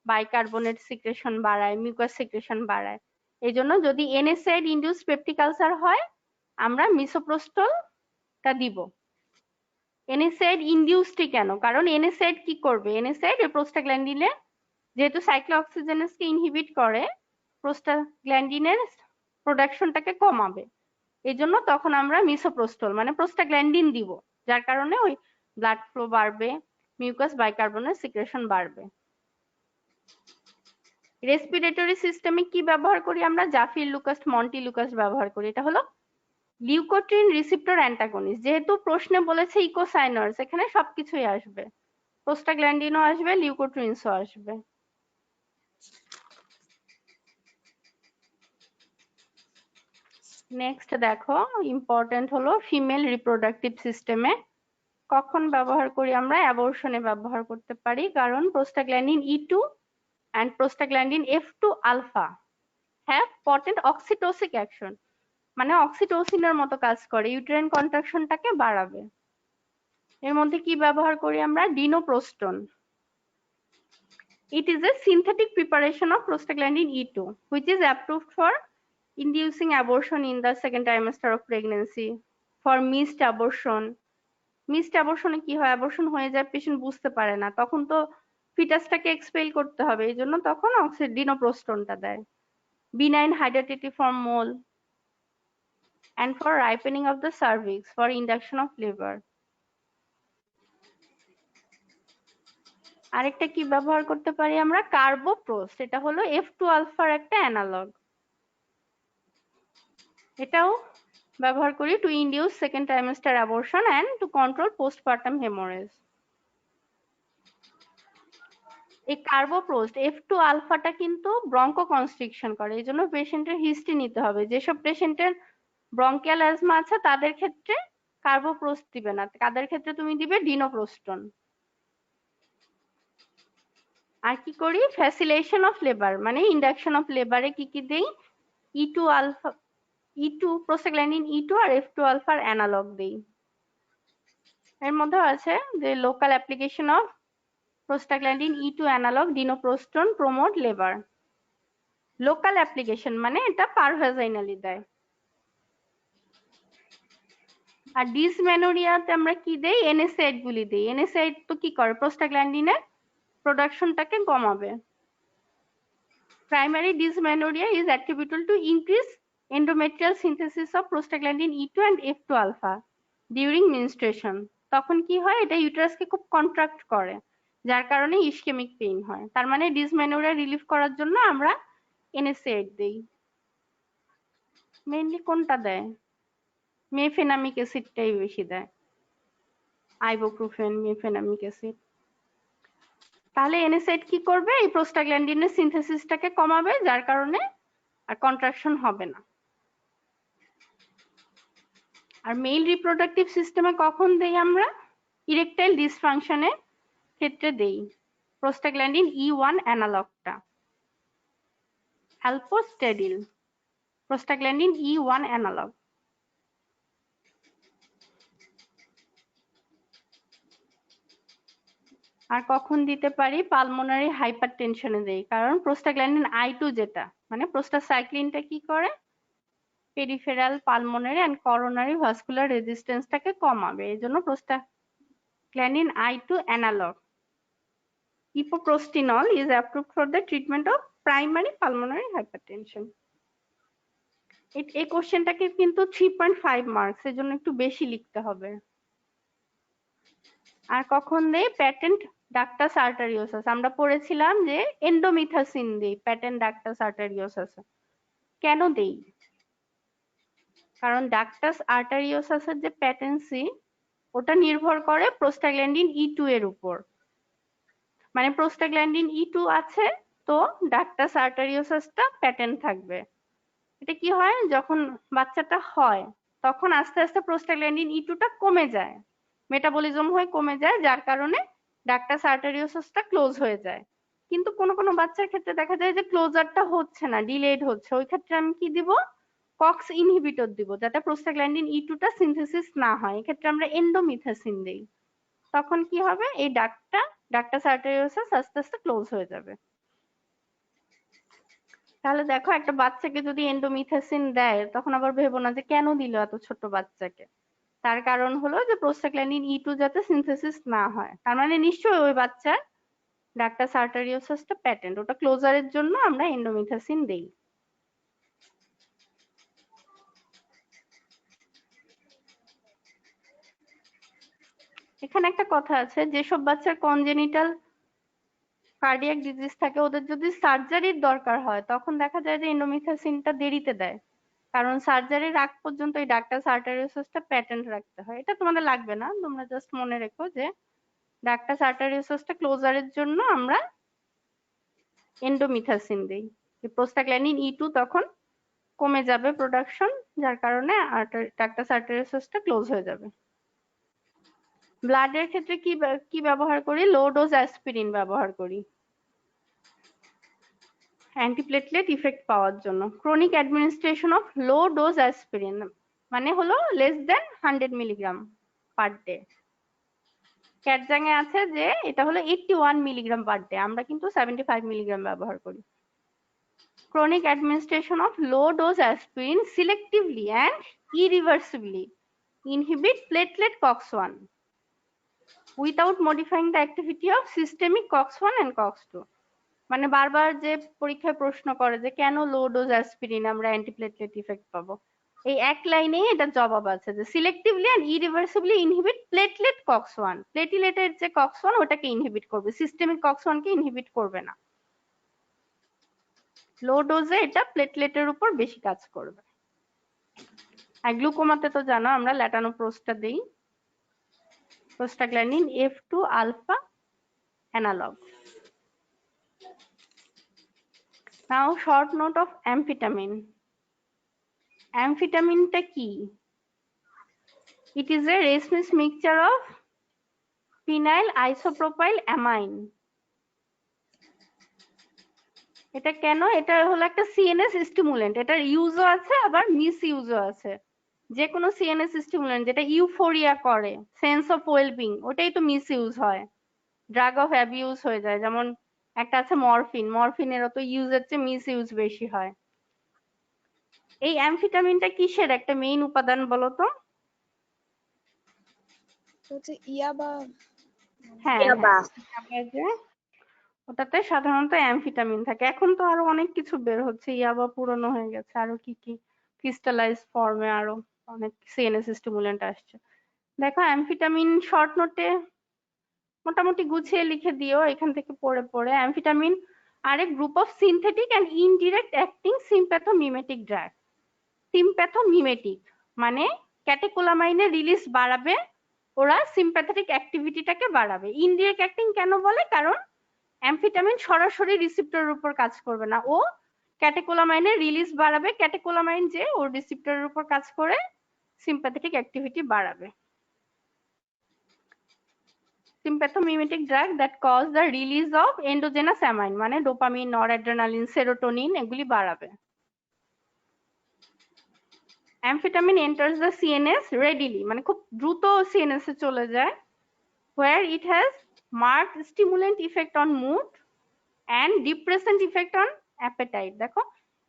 বাইকার্বনেট সিক্রেশন বাড়ায়, মিউকাস সিক্রেশন বাড়ায়। এই জন্য যদি এনএসএইড ইনডিউস পেপটিক আলসার হয় আমরা মিসোপ্রোস্টলটা দিব। এনএসএইড ইনডিউসডই কেন? কারণ এনএসএইড কি করবে? এনএসএইড প্রোস্টাগ্ল্যান্ডিনে যেহেতু সাইক্লোঅক্সিজেনেসকে ইনহিবিট করে, প্রোস্টাগ্ল্যান্ডিনের প্রোডাকশনটাকে কমাবে। এই জন্য তখন আমরা মিসোপ্রোস্টল মানে প্রোস্টাগ্ল্যান্ডিন দিব, যার কারণে ওই ব্লাড ফ্লো বাড়বে, মিউকাস বাইকার্বনেট সিক্রেশন বাড়বে। রেসপিরেটরি সিস্টেমে কি ব্যবহার করি আমরা? জাফিরলুকাস, মন্টিলুকাস ব্যবহার করি। এটা হলো লিউকোট্রিন রিসেপ্টর অ্যান্টাগনিস্ট। যেহেতু প্রশ্নে বলেছে ইকোসাইনার্স, এখানে সবকিছুই আসবে, প্রোস্টাগ্ল্যান্ডিনও আসবে, লিউকোট্রিনসও আসবে। নেক্সট দেখো, ইম্পর্টেন্ট হলো ফিমেল রিপ্রোডাক্টিভ সিস্টেমে কখন ব্যবহার করি আমরা? অ্যাবর্শনে ব্যবহার করতে পারি, কারণ prostaglandin E2 and prostaglandin F2 alpha have potent oxytocic action, মানে অক্সিটোসিনের মতো কাজ করে, ইউটেরাইন কন্ট্রাকশনটাকে বাড়াবে। এর মধ্যে কি ব্যবহার করি আমরা? ডিনোপ্রোস্টন। It is a synthetic preparation of prostaglandin E2 which is approved for inducing abortion in the second trimester of pregnancy, for missed abortion. Missed অ্যাবর্শনে কি হয়? অ্যাবর্শন হয়ে যায়, পেশেন্ট বুঝতে পারে না, তখন তো ফিটাসটাকে এক্সপেল করতে হবে, এই জন্য তখন ডিনোপ্রোস্টনটা দেয়। Benign hydatidiform mole and for ripening of the cervix, for induction of labor. আরেকটা কি ব্যবহার করতে পারি আমরা? কার্বোপ্রোস্ট। এটা হলো F2 আলফার একটা অ্যানালগ। এটাও ব্যবহার করি to induce second trimester abortion and to control postpartum haemorrhage. এই কার্বোপ্রোস্ট F2 আলফাটা কিন্তু ব্রঙ্কো কনস্ট্রিকশন করে, এই জন্য পেশেন্টের হিস্ট্রি নিতে হবে। যেসব পেশেন্টের ব্রঙ্কিয়াল অ্যাজমা আছে তাদের ক্ষেত্রে কার্বোপ্রোস্ট দিবে না, তাদের ক্ষেত্রে তুমি দিবে ডিনোপ্রোস্টন। আর কি করি? ফ্যাসিলেশন অফ লেবার মানে ইন্ডাকশন অফ লেবারে কি কি দেই? E2 alpha, E2 prostaglandin E2 আর F2 আলফার অ্যানালগ দেই। এর মধ্যে আছে যে local application of prostaglandin E2 analog dinoproston promote labor. Local application মানে এটা পারভাজাইনালি দেয়। আর ডিসমেনোরিয়াতে আমরা কি দেই? এনএসএইড গুলি দেই। এনএসএইড তো কি করে? প্রোস্টাগ্ল্যান্ডিনের প্রোডাকশনটাকে কমাবে। Primary dysmenorrhoea is attributable to increased endometrial synthesis of prostaglandin E2 and F2 alpha during menstruation. তখন কি হয়? এটা ইউটারাসকে খুব কন্ট্রাক্ট করে, যার কারণে ইসকেমিক পেইন হয়। তার মানে ডিসমেনোরিয়া রিলিফ করার জন্য আমরা এনএসএইড দেই। মেইনলি কোনটা দেয়? মেফেনামিক অ্যাসিডটাই বেশি দেয়, আইবোপ্রোফেন, মেফেনামিক অ্যাসিড। তাহলে এনএসএইড কি করবে? এই প্রোস্টাগ্ল্যান্ডিনের সিনথেসিসটাকে কমাবে, যার কারণে আর কন্ট্রাকশন হবে না। আর মেল রিপ্রোডাক্টিভ সিস্টেমে কখন দেই আমরা? ইরেকটাইল ডিসফাংশনের ক্ষেত্রে দেই প্রোস্টাগ্ল্যান্ডিন E1 অ্যানালগটা, অ্যালপোস্টেডিল, প্রোস্টাগ্ল্যান্ডিন E1 অ্যানালগ। আর কখন দিতে পারি? পালমোনারি হাইপারটেনশনে দেই, কারণ প্রোস্টাগ্ল্যান্ডিন I2 যেটা মানে প্রোস্টাসাইক্লিনটা কি করে? Peripheral pulmonary and coronary vascular রেজিস্ট্যান্সটাকে কমাবে, এই জন্য prostaglandin I2 analog epoprostinol is approved for the treatment of primary pulmonary hypertension. এই কোশ্চেনটাকে কিন্তু 3.5 মার্কস, এর জন্য একটু বেশি লিখতে হবে। আর কখন দেই? Patent ductus arteriosus. আমরা পড়েছিলাম যে এন্ডোমিথাসিন দেই প্যাটেন্ট ডাক্টাস আর্টারিওসাস। কেন দেই? কারণ ডাক্টাস আর্টারিওসাসের যে প্যাটেন্সি ওটা নির্ভর করে প্রোস্টাগ্ল্যান্ডিন E2 এর উপর। মানে প্রোস্টাগ্ল্যান্ডিন E2 আছে তো ডাক্টাস আর্টারিওসাসটা প্যাটেন্ট থাকবে। এটা কি হয়? যখন বাচ্চাটা হয় তখন আস্তে আস্তে প্রোস্টাগ্ল্যান্ডিন E2টা কমে যায়, মেটাবলিজম হয়ে কমে যায়, যার কারণে ডাক্টাস আর্টারিওসাসটা ক্লোজ হয়ে যায়। কিন্তু কোনো কোনো বাচ্চার ক্ষেত্রে দেখা যায় যে ক্লোজারটা হচ্ছে না, ডিলেড হচ্ছে, ওই ক্ষেত্রে আমি কি দিব? কক্স ইনহিবিটর দিব যাতে প্রোস্টাগ্ল্যান্ডিন E2 টা সিনথেসিস না হয়। এক্ষেত্রে আমরা এন্ডোমিথাসিন দেই। তখন কি হবে, এই ডাক্টাস আর্টেরিওসাস আস্তে আস্তে ক্লোজ হয়ে যাবে। তাহলে দেখো একটা বাচ্চাকে যদি এন্ডোমিথাসিন দেয় তখন আবার ভেবো না যে কেন দিল এত ছোট বাচ্চাকে। তার কারণ হলো যে প্রোস্টাগ্ল্যান্ডিন E2 যাতে সিনথেসিস না হয়। তার মানে নিশ্চয়ই ওই বাচ্চার ডাক্টাস আর্টেরিওসাসটা প্যাটেন্ট, ওটা ক্লোজারের জন্য আমরা এন্ডোমিথাসিন দেই। এখানে একটা কথা আছে, যেসব বাচ্চার কনজেনিটাল কার্ডিয়াক ডিজিজ থাকে ওদের যদি সার্জারির দরকার হয় তখন দেখা যায় যে এন্ডোমিথাসিনটা দেরিতে দেয়, কারণ সার্জারির আগ পর্যন্ত এই ডাক্টাস আর্টেরিওসাসটা প্যাটেন্ট রাখতে হয়। এটা তোমাদের লাগবে না, তোমরা জাস্ট মনে রেখো যে ডাক্টাস আর্টেরিওসাসটা ক্লোজারের জন্য আমরা এন্ডোমিথাসিন দেই। প্রোস্টাগ্ল্যান্ডিন E2 তখন কমে যাবে প্রোডাকশন, যার কারণে ডাক্টাস আর্টেরিওসাসটা ক্লোজ হয়ে যাবে। ব্লাডের ক্ষেত্রে কি ব্যবহার করি? লো ডোজ অ্যাসপিরিন ব্যবহার করি অ্যান্টিপ্লেটলেট ইফেক্ট পাওয়ার জন্য। Chronic administration of low dose aspirin মানে হলো less than 100 milligram per day. ক্যাটজাঙে আছে যে এটা হলো 81 মিলিগ্রাম পার ডে, আমরা কিন্তু 75 মিলিগ্রাম ব্যবহার করি। Chronic administration of low dose aspirin selectively and irreversibly inhibit platelet COX-1 without modifying the activity of systemic COX-1 and COX-2. মানে বারবার যে পরীক্ষায় প্রশ্ন করে যে কেন লো ডোজ অ্যাসপিরিন আমরা অ্যান্টিপ্লেটলেট ইফেক্ট পাবো, এই এক লাইনেই এটা জবাব আছে যে selectively and irreversibly inhibit platelet COX-1। প্লেটলেটের যে COX-1 ওটাকে ইনহিবিট করবে, সিস্টেমিক COX-1 কে ইনহিবিট করবে না। লো ডোজে এটা প্লেটলেটের উপর বেশি কাজ করবে। আর গ্লুকোমাতে তো জানো আমরা ল্যাটানোপ্রোস্টটা দেই, prostaglandin F2 alpha analogue. Now short note of amphetamine. অ্যামফিটামিনটা কি? It is a racemic mixture of phenyl isopropyl amine. এটা কেন? এটা হলো একটা সিএনএস স্টিমুলেন্ট, এটার ইউজও আছে আবার মিস ইউজও আছে। যে কোনো সিএনএস স্টিমুলেন্ট যেটা ইউফোরিয়া করে, সেন্স অফ ওয়েলবিং, ওটাই তো মিস ইউজ হয়, ড্রাগ অফ অ্যাবিউজ হয়ে যায়। যেমন একটা আছে মরফিন, মরফিনেরও তো ইউজের চেয়ে মিস ইউজ বেশি হয়। এই অ্যামফিটামিনটা কিসের একটা মেইন উপাদান বলো তো? হচ্ছে ইয়াবা। হ্যাঁ যে ওটাতে সাধারণত অ্যামফিটামিন থাকে। এখন তো আরো অনেক কিছু বের হচ্ছে, ইয়াবা পুরনো হয়ে গেছে, আরো কি কি ক্রিস্টালাইজ ফর্মে আরো অনেক সিএনএস স্টিমুলেন্ট আসছে। দেখো অ্যামফিটামিন শর্ট নোটে মোটামুটি গুছিয়ে লিখে দিও এখান থেকে পড়ে পড়ে। Amphetamine are a group of synthetic and indirect acting sympathomimetic drug. Sympathomimetic মানে ক্যাটেকোলামাইনের রিলিজ বাড়াবে, ওরা সিম্প্যাথেটিক অ্যাক্টিভিটিটাকে বাড়াবে। ইনডিরেক্ট অ্যাক্টিং কেন বলে? কারণ অ্যামফিটামিন সরাসরি রিসিপ্টরের উপর কাজ করবে না, ও ক্যাটেকোলামাইনের রিলিজ বাড়াবে, ক্যাটেকোলামাইন যে ওর রিসিপ্টরের উপর কাজ করে সিম্প্যাথেটিক অ্যাক্টিভিটি বাড়াবে। Sympathomimetic drug that cause the release of endogenous amine মানে ডোপামিন, নরঅ্যাড্রেনালিন, সেরোটোনিন এগুলি বাড়াবে। Amphetamine enters the CNS readily মানে খুব দ্রুত CNS এ চলে যায়, where it has marked stimulant effect on mood and depressant effect on appetite। দেখো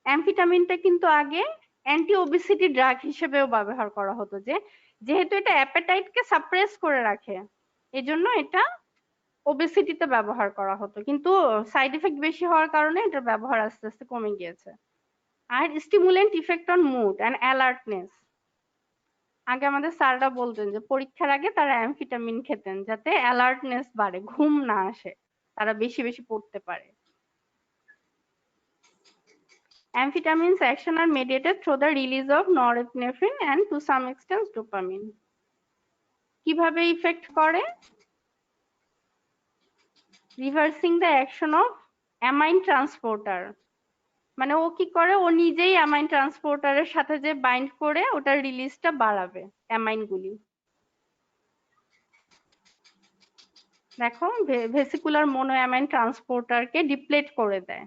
অ্যামফেটামিনটা কিন্তু আগে অ্যান্টি ওবেসিটি ড্রাগ হিসেবেও ব্যবহার করা হতো, যে যেহেতু এটা অ্যাপেটাইটকে সাপ্রেস করে রাখে এজন্য এটা ওবেসিটিতে ব্যবহার করা হতো, কিন্তু সাইড এফেক্ট বেশি হওয়ার কারণে এটার ব্যবহার আস্তে আস্তে কমে গিয়েছে। আর stimulant effect on mood and alertness, আগে আমাদের স্যাররা বলতেন যে পরীক্ষার আগে তারা অ্যামফিটামিন খেতেন যাতে অ্যালার্টনেস বাড়ে, ঘুম না আসে, তারা বেশি বেশি পড়তে পারে। Amphetamines action are mediated through the release of norepinephrine and to some extent dopamine। কিভাবে ইফেক্ট করে? Reversing the action of amine transporter মানে ও কি করে, ও নিজেই অ্যামাইন ট্রান্সপোর্টারের সাথে যে বাইন্ড করে ওটার রিলিজটা বাড়াবে অ্যামাইন গুলি। দেখো ভেসিকুলার মোনোঅ্যামাইন ট্রান্সপোর্টারকে ডিপ্লেট করে দেয়,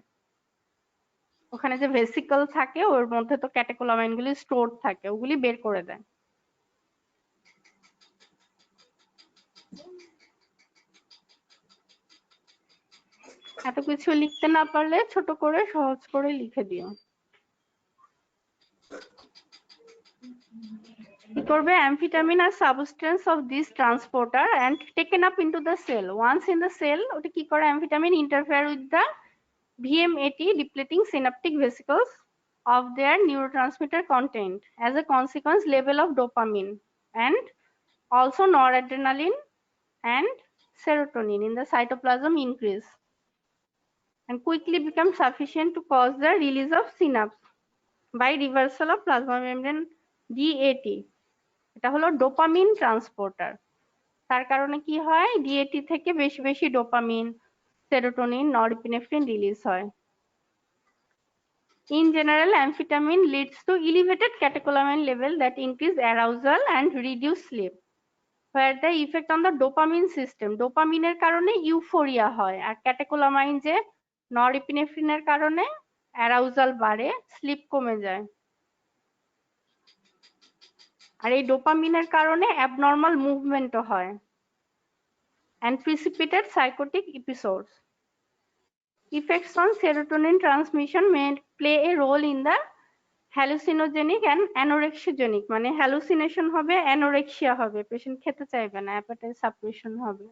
ওখানে যে ভেসিকল থাকে ওর মধ্যে তো ক্যাটেকোলামাইন গুলি স্টোর থাকে, ওগুলি বের করে দেয়। এত কিছু লিখতে না পারলে ছোট করে সহজ করে লিখে দিও। কি করবে? amphetamine are substance of this transporter and taken up into the cell. Once in the cell, ওটা কি করে? amphetamine interfere with the VMAT depleting synaptic vesicles of their neurotransmitter content. As a consequence, level of dopamine and also noradrenaline and serotonin in the cytoplasm increase and quickly become sufficient to cause the release of synapse by reversal of plasma membrane DAT. এটা হলো dopamine transporter. তার কারণে কি হয়? DAT থেকে বেশি বেশি dopamine, serotonin, norepinephrine release হয়। In general, amphetamine leads to elevated catecholamine level that increase arousal and reduce sleep. Where the effect on the dopamine system, ডোপামিনের কারণে ইউফোরিয়া হয়, আর ক্যাটেকোলামাইন যে নরএপিনেফ্রিনের কারণে অ্যারাউজাল বাড়ে, স্লিপ কমে যায়। আর এই ডোপামিনের কারণে অ্যাবনর্মাল মুভমেন্টও হয় and precipitate psychotic episodes. Effects on serotonin transmission may play a role in the hallucinogenic and anorexigenic, মানে হ্যালুসিনেশন হবে, অ্যানোরেক্সিয়া হবে, পেশেন্ট খেতে চাইবে না, অ্যাপেটাইট সাপ্রেশন হবে,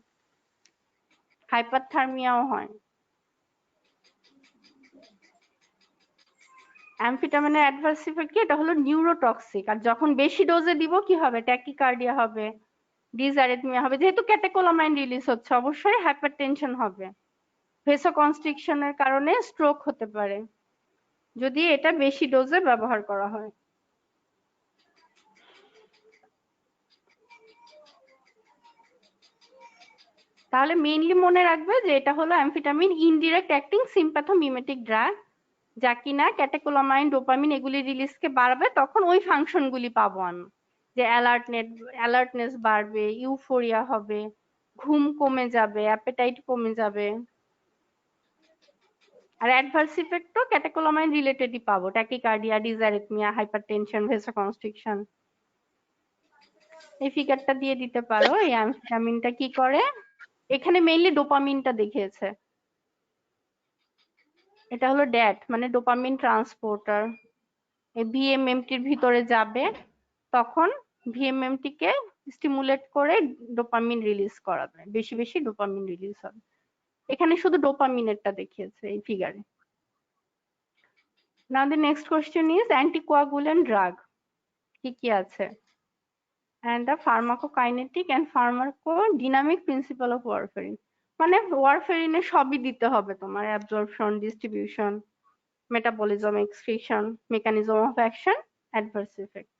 হাইপারথার্মিয়াও হয়। অ্যামফেটামিনের অ্যাডভার্স ইফেক্ট কি? এটা হলো নিউরোটক্সিক, আর যখন বেশি ডোজে দিব কি হবে? ট্যাকিকার্ডিয়া হবে, ডিসঅ্যারিথমিয়া হবে, যেহেতু ক্যাটেকোলামাইন রিলিজ হচ্ছে, অবশ্যই হাইপারটেনশন হবে, ভেসোকনস্ট্রিকশনের কারণে স্ট্রোক হতে পারে যদি এটা বেশি ডোজে ব্যবহার করা হয়। তাহলে মেইনলি মনে রাখবে যে এটা হলো amphetamine indirect acting sympathomimetic drug, যা কিনা ক্যাটেকোলামাইন, ডোপামিন এগুলি রিলিজকে বাড়াবে, তখন ওই ফাংশনগুলি পাবো আমি, যে অ্যালার্টনেস বাড়বে, ইউফোরিয়া হবে, ঘুম কমে যাবে, অ্যাপেটাইট কমে যাবে। আর অ্যাডভার্স ইফেক্টও ক্যাটেকোলামাইন রিলেটেডই পাবো, ট্যাকিকার্ডিয়া, ডিসঅ্যারিথমিয়া, হাইপারটেনশন, ভেসোকনস্ট্রিকশন। এই ফিগারটা দিয়ে দিতে পারো। এই অ্যামফেটামিনটা কি করে? এখানে মেইনলি ডোপামিনটা দেখিয়েছে, এটা হলো ড্যাট মানে ডোপামিন ট্রান্সপোর্টার। এই ভিএমএমটির ভিতরে যাবে, তখন ভিএমএমটি কে স্টিমুলেট করে ডোপামিন রিলিজ করাবে, বেশি বেশি ডোপামিন রিলিজ হবে। এখানে শুধু ডোপামিনেরটা দেখিয়েছে এই ফিগারে। নাও the next question is anticoagulant drug কি কি আছে? and the pharmacokinetic and pharmacodynamic principle of warfarin, মানে ওয়ারফেরিনে সবই দিতে হবে তোমার, absorption, distribution, metabolism, excretion, mechanism of action, adverse effect.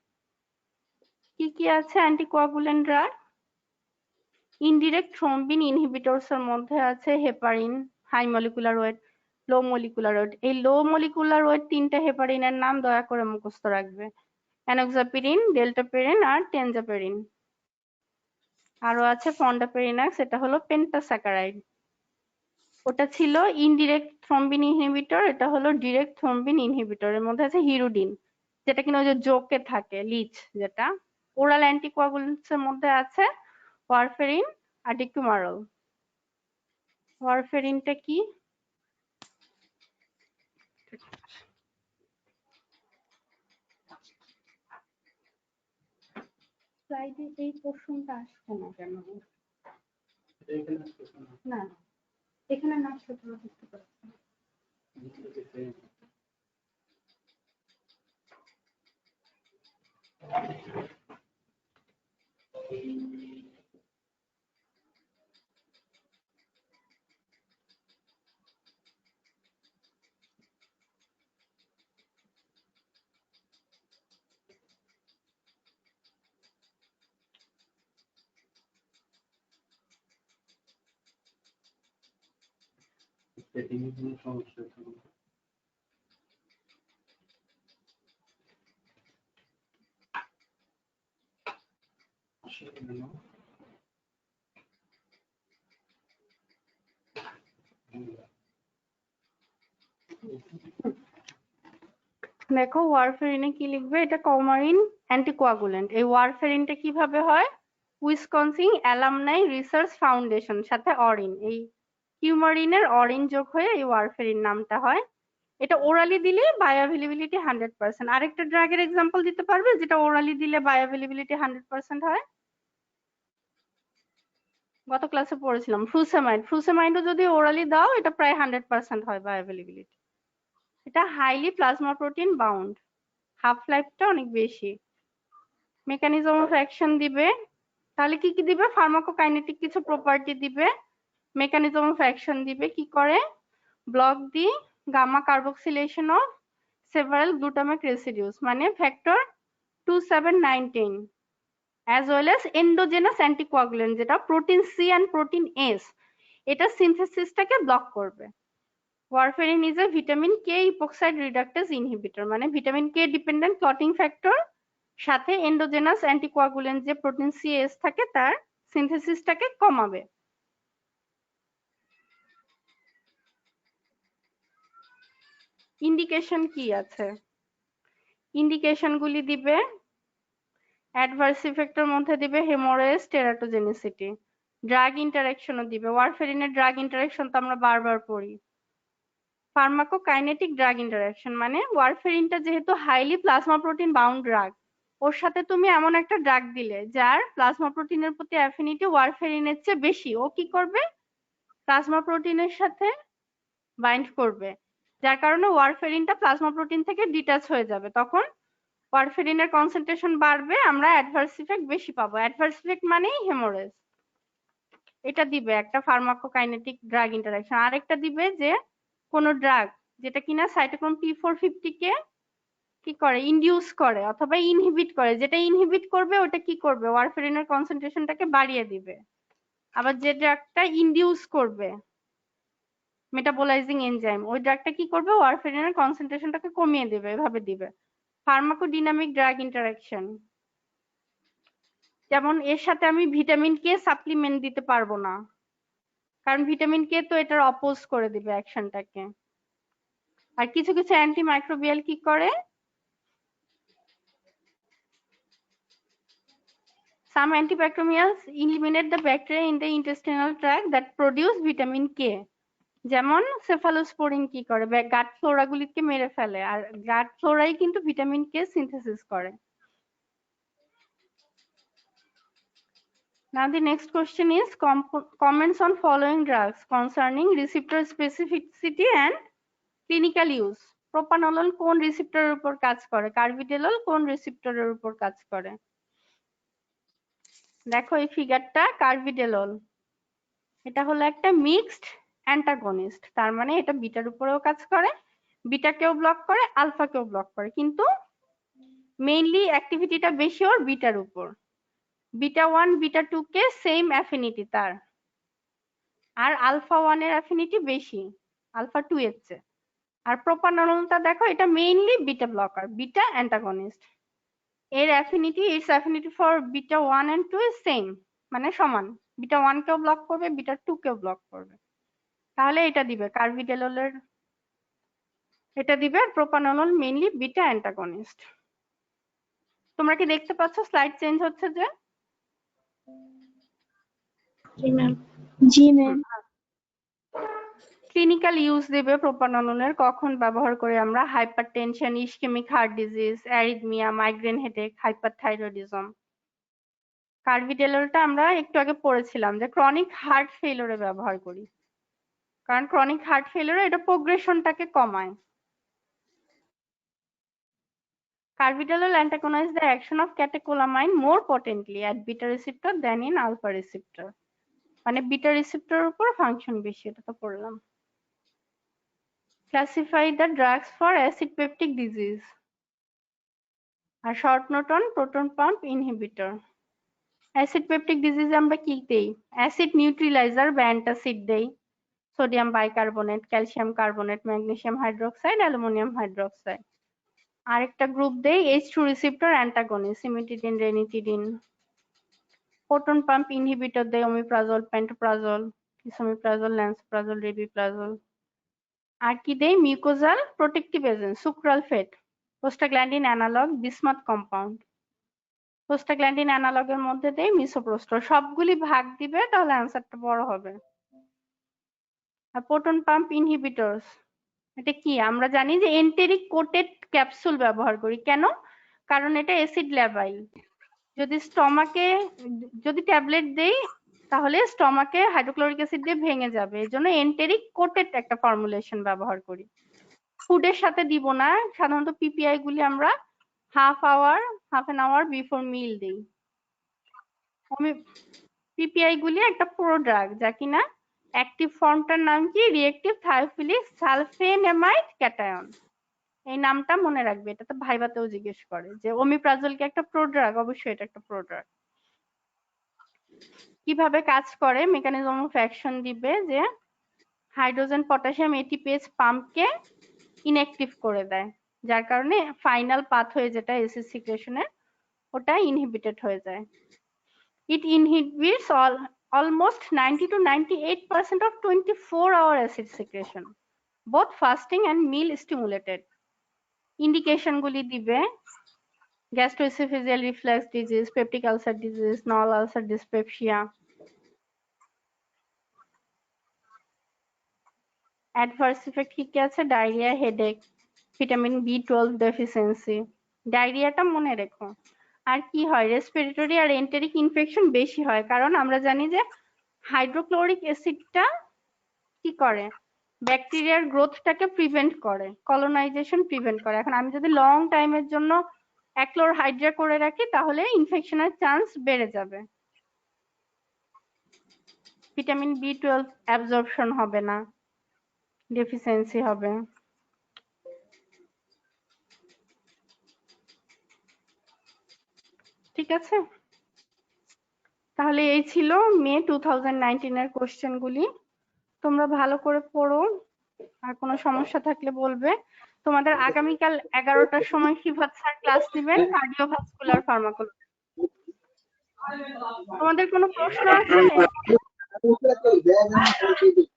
কি কি আছে anticoagulant drug? Indirect thrombin inhibitors এর মধ্যে আছে হেপারিন, হাই মলিকুলার ওয়েট, লো মলিকুলার ওয়েট। এই লো মলিকুলার ওয়েট তিনটা হেপারিনের নাম দয়া করে মুখস্থ রাখবে, অ্যানোক্সাপিরিন, ডেল্টাপেরিন আর টেনজাপেরিন। আরো আছে ফন্ডাপেরিনাক্স, এটা হলো পেন্টাস্যাকারাইড। ওটা ছিল ইনডিরেক্ট থ্রম্বিন ইনহিবিটর, এটা হলো ডিরেক্ট থ্রম্বিন ইনহিবিটর। এর মধ্যে আছে হিরুডিন, যেটা কিনা ওই যে জোকে থাকে, লিচ যেটা। ওরাল অ্যান্টিকোয়াগুলেন্টস এর মধ্যে আছে ওয়ারফেরিন আর ডিকুমারল। ওয়ারফেরিনটা কি? স্লাইডে এই পোর্শনটা আসছে না কেন? না এখানে না আসলে তোমরা বুঝতে পারছো না। দেখো ওয়ারফেরিনে কি লিখবে, এটা কমারিন অ্যান্টিকোয়াগুলেন্ট। এই ওয়ারফেরিনটা কিভাবে হয়, উইসকনসিন অ্যালামনাই রিসার্চ ফাউন্ডেশন সাথে অরিন, এই কিউমারিনের অরিন যোগ হয়ে এই ওয়ারফেরিন নামটা হয়। এটা ওরালি দিলে বায়োঅ্যাভেলেবিলিটি 100%। আরেকটা ড্রাগের এক্সাম্পল দিতে পারবে যেটা ওরালি দিলে বায়োঅ্যাভেলেবিলিটি 100% হয়? গত ক্লাসে পড়েছিলাম ফ্রুসেমাইড। ফ্রুসেমাইডও যদি ওরালি দাও এটা প্রায় 100% হয় বায়োঅ্যাভেলেবিলিটি। এটা highly plasma protein bound, half লাইফটা অনেক বেশি। মেকানিজম অফ অ্যাকশন দিবে, তাহলে কি কি দিবে, ফার্মাকোকাইনেটিক কিছু প্রপার্টি দিবে, মেকানিজম অফ অ্যাকশন দিবে কি করে, block the gamma carboxylation of several glutamate residues মানে factor 2, 7, 9, 10 as well as endogenous anticoagulant যেটা protein C and protein S, এটা সিনথেসিসটাকে ব্লক করবে। Warfarin is a vitamin K epoxide reductase inhibitor মানে vitamin K dependent clotting factor, সাথে endogenous anticoagulant যে protein C S থাকে তার সিনথেসিসটাকে কমাবে। ইন্ডিকেশন কি আছে, ইন্ডিকেশন গুলি দিবে, অ্যাডভার্স ইফেক্টের মধ্যে দিবে হেমোরেজ, টেরাটোজেনিসিটি, ড্রাগ ইন্টারাকশনও দিবে। ওয়ারফেরিনের ড্রাগ ইন্টারাকশন তো আমরা বারবার পড়ি। ফার্মাকোকাইনেটিক ড্রাগ ইন্টারাকশন মানে ওয়ারফেরিনটা যেহেতু highly plasma protein bound drug, ওর সাথে তুমি এমন একটা ড্রাগ দিলে যার প্লাজমা প্রোটিনের প্রতি অ্যাফিনিটি ওয়ারফেরিনের চেয়ে বেশি, ও কি করবে, প্লাজমা প্রোটিনের সাথে বাইন্ড করবে, যার কারণে ওয়ারফেরিনটা প্লাজমা প্রোটিন থেকে ডিটাচ হয়ে যাবে, তখন ওয়ারফেরিনের কনসেন্ট্রেশন বাড়বে, আমরা অ্যাডভার্স ইফেক্ট বেশি পাবো। অ্যাডভার্স ইফেক্ট মানেই হেমোরেজ। এটা দিবে একটা ফার্মাকোকাইনেটিক ড্রাগ ইন্টারাকশন। আরেকটা দিবে যে কোন ড্রাগ যেটা কিনা সাইটোক্রোম P450 কে কি করে, ইনডিউস করে অথবা ইনহিবিট করে, যেটা ইনহিবিট করবে ওটা কি করবে, ওয়ারফেরিনের কনসেন্ট্রেশনটাকে বাড়িয়ে দিবে। আবার যে ড্রাগটা ইনডিউস করবে মেটাবোলাইজিং এনজাইম, ওই ড্রাগটা কি করবে, ওয়ারফেরিনের কনসেন্ট্রেশনটাকে কমিয়ে দিবে, এভাবে দিবে। ফার্মাকোডিনামিক ড্রাগ ইন্টারাকশন, যেমন এর সাথে আমি ভিটামিন কে সাপ্লিমেন্ট দিতে পারবো না, কারণ ভিটামিন কে তো এটার অপোজ করে দিবে অ্যাকশনটাকে। আর কিছু কিছু অ্যান্টিমাইক্রোবিয়াল কি করে, some antibacterials eliminate the bacteria in the intestinal tract that produce vitamin K, যেমন সেফালোস্পোরিন কি করে, গাট ফ্লোরা গুলিকে মেরে ফেলে, আর গাট ফ্লোরাই কিন্তু ভিটামিন কে সিনথেসিস করে। Now the next question is comments on following drugs concerning receptor specificity and clinical use. Propanol কোন রিসেপ্টরের উপর কাজ করে, কার্বিডেলল কোন রিসেপ্টরের উপর কাজ করে। দেখো এই ফিগারটা, কার্বিডেলল এটা হলো একটা মিক্সড অ্যান্টাগনিস্ট, তার মানে এটা বিটার উপরেও কাজ করে, বিটাকেও ব্লক করে, আলফাকেও ব্লক করে, কিন্তু মেইনলি অ্যাক্টিভিটিটা বেশি ওর বিটার উপর। বিটা 1 বিটা 2 কে সেম অ্যাফিনিটি তার, আর আলফা 1 এর অ্যাফিনিটি বেশি আলফা 2 এর চেয়ে। আর প্রোপানলটা দেখো এটা mainly beta blocker, beta antagonist, এর affinity, its affinity for beta 1 and 2 is same, মানে সমান, বিটা 1 কেও ব্লক করবে, বিটা 2 কেও ব্লক করবে। তাহলে এটা দিবে কার্বিডেললের, এটা দিবে, আর প্রোপানল মেইনলি বিটা অ্যান্টাগনিস্ট। তোমরা কি দেখতে পাচ্ছ স্লাইড চেঞ্জ হচ্ছে যে? জি ম্যাম। ক্লিনিক্যাল ইউজ দেবে প্রোপানলের, কখন ব্যবহার করে আমরা, hypertension, ischaemic heart disease, arrhythmia, migraine headache, hyperthyroidism. কার্বিডেললটা আমরা একটু আগে পড়েছিলাম যে ক্রনিক হার্ট ফেলিওরে ব্যবহার করি, কারণ ক্রনিক হার্ট ফেলিওরে এটা প্রোগ্রেশনটাকে কমায়। Carvedilol antagonize the action of catecholamine more potently at beta receptor than in alpha receptor, মানে বিটা রিসেপ্টরের উপর ফাংশন বেশি, এটা তো পড়লাম। Classify the drugs for acid peptic disease, আর short note on proton pump inhibitor. Acid peptic ডিজিজে আমরা কি দেই, অ্যাসিড নিউট্রিলাইজার বা অ্যান্টাসিড দেই, sodium bicarbonate, calcium carbonate, magnesium hydroxide, aluminium hydroxide. আরেকটা গ্রুপ দেই H2 receptor antagonist, cimetidine, ranitidine. Proton pump inhibitor দেয় omeprazole, pantoprazole, esomeprazole, lansoprazole, rabeprazole. আর কি দেই, mucosal protective agent, sucralfate, prostaglandin analogue bismuth compound. Prostaglandin অ্যানালগের মধ্যে দেই misoprostol. সবগুলি ভাগ দিবে তাহলে অ্যান্সারটা বড় হবে। আর প্রোটন পাম্প ইনহিবিটরস এটা কি? আমরা জানি যে এন্টেরিক কোটেড ক্যাপসুল ব্যবহার করি। কেন? কারণ এটা অ্যাসিড ল্যাবাইল। যদি ট্যাবলেট দেই তাহলে স্টমাকে হাইড্রোক্লোরিক অ্যাসিড দিয়ে ভেঙে যাবে, এই জন্য এন্টেরিক কোটেড একটা ফর্মুলেশন ব্যবহার করি। ফুডের সাথে দিব না, সাধারণত পিপিআই গুলি আমরা half an hour before meal দিই। পিপিআই গুলি একটা প্রোডাক্ট যা কিনা অ্যাক্টিভ ফর্মটার নাম কি? Reactive thiophilic sulfenamide cation. এই নামটা মনে রাখবে, এটা তো ভাইভাতেও জিজ্ঞেস করে যে ওমিপ্রাজল কি একটা প্রোডাক্ট? অবশ্যই এটা একটা প্রোডাক্ট। কিভাবে কাজ করে? মেকানিজম অফ অ্যাকশন দিবে যে হাইড্রোজেন পটাশিয়াম এটিপিএস পাম্পকে ইনঅ্যাক্টিভ করে দেয়, যার কারণে ফাইনাল পাথওয়ে যেটা অ্যাসিড সিক্রেশনের ওটা ইনহিবিটেড হয়ে যায়। It inhibits almost 90 to 98% of 24-hour acid secretion, both fasting and meal stimulated. Indication গুলি দিবে gastroesophageal reflux disease, peptic ulcer disease, small ulcer dyspepsia. Adverse effect কি কি আছে? Diarrhoea, headache, vitamin B12 deficiency. ডায়রিয়াটা মনে রেখো। আর কি হয়? রেসপিরেটরি আর এন্টেরিক ইনফেকশন বেশি হয়, কারণ আমরা জানি যে হাইড্রোক্লোরিক অ্যাসিডটা কি করে? ব্যাকটেরিয়ার গ্রোথটাকে প্রিভেন্ট করে, কলোনাইজেশন প্রিভেন্ট করে। এখন আমি যদি লং টাইমের জন্য অ্যাক্লোরহাইড্রা করে রাখি তাহলে ইনফেকশনের চান্স বেড়ে যাবে। ভিটামিন B12 অ্যাবজর্পশন হবে না, ডেফিসিয়েন্সি হবে। ঠিক আছে, তাহলে এই ছিল মে 2019 এর কোশ্চেন গুলি। তোমরা ভালো করে পড়ো, আর কোনো সমস্যা থাকলে বলবে। তোমাদের আগামীকাল 11টার সময় শিফাত স্যার ক্লাস দিবেন কার্ডিওভাস্কুলার ফার্মাকোলজি। তোমাদের কোনো প্রশ্ন আছে?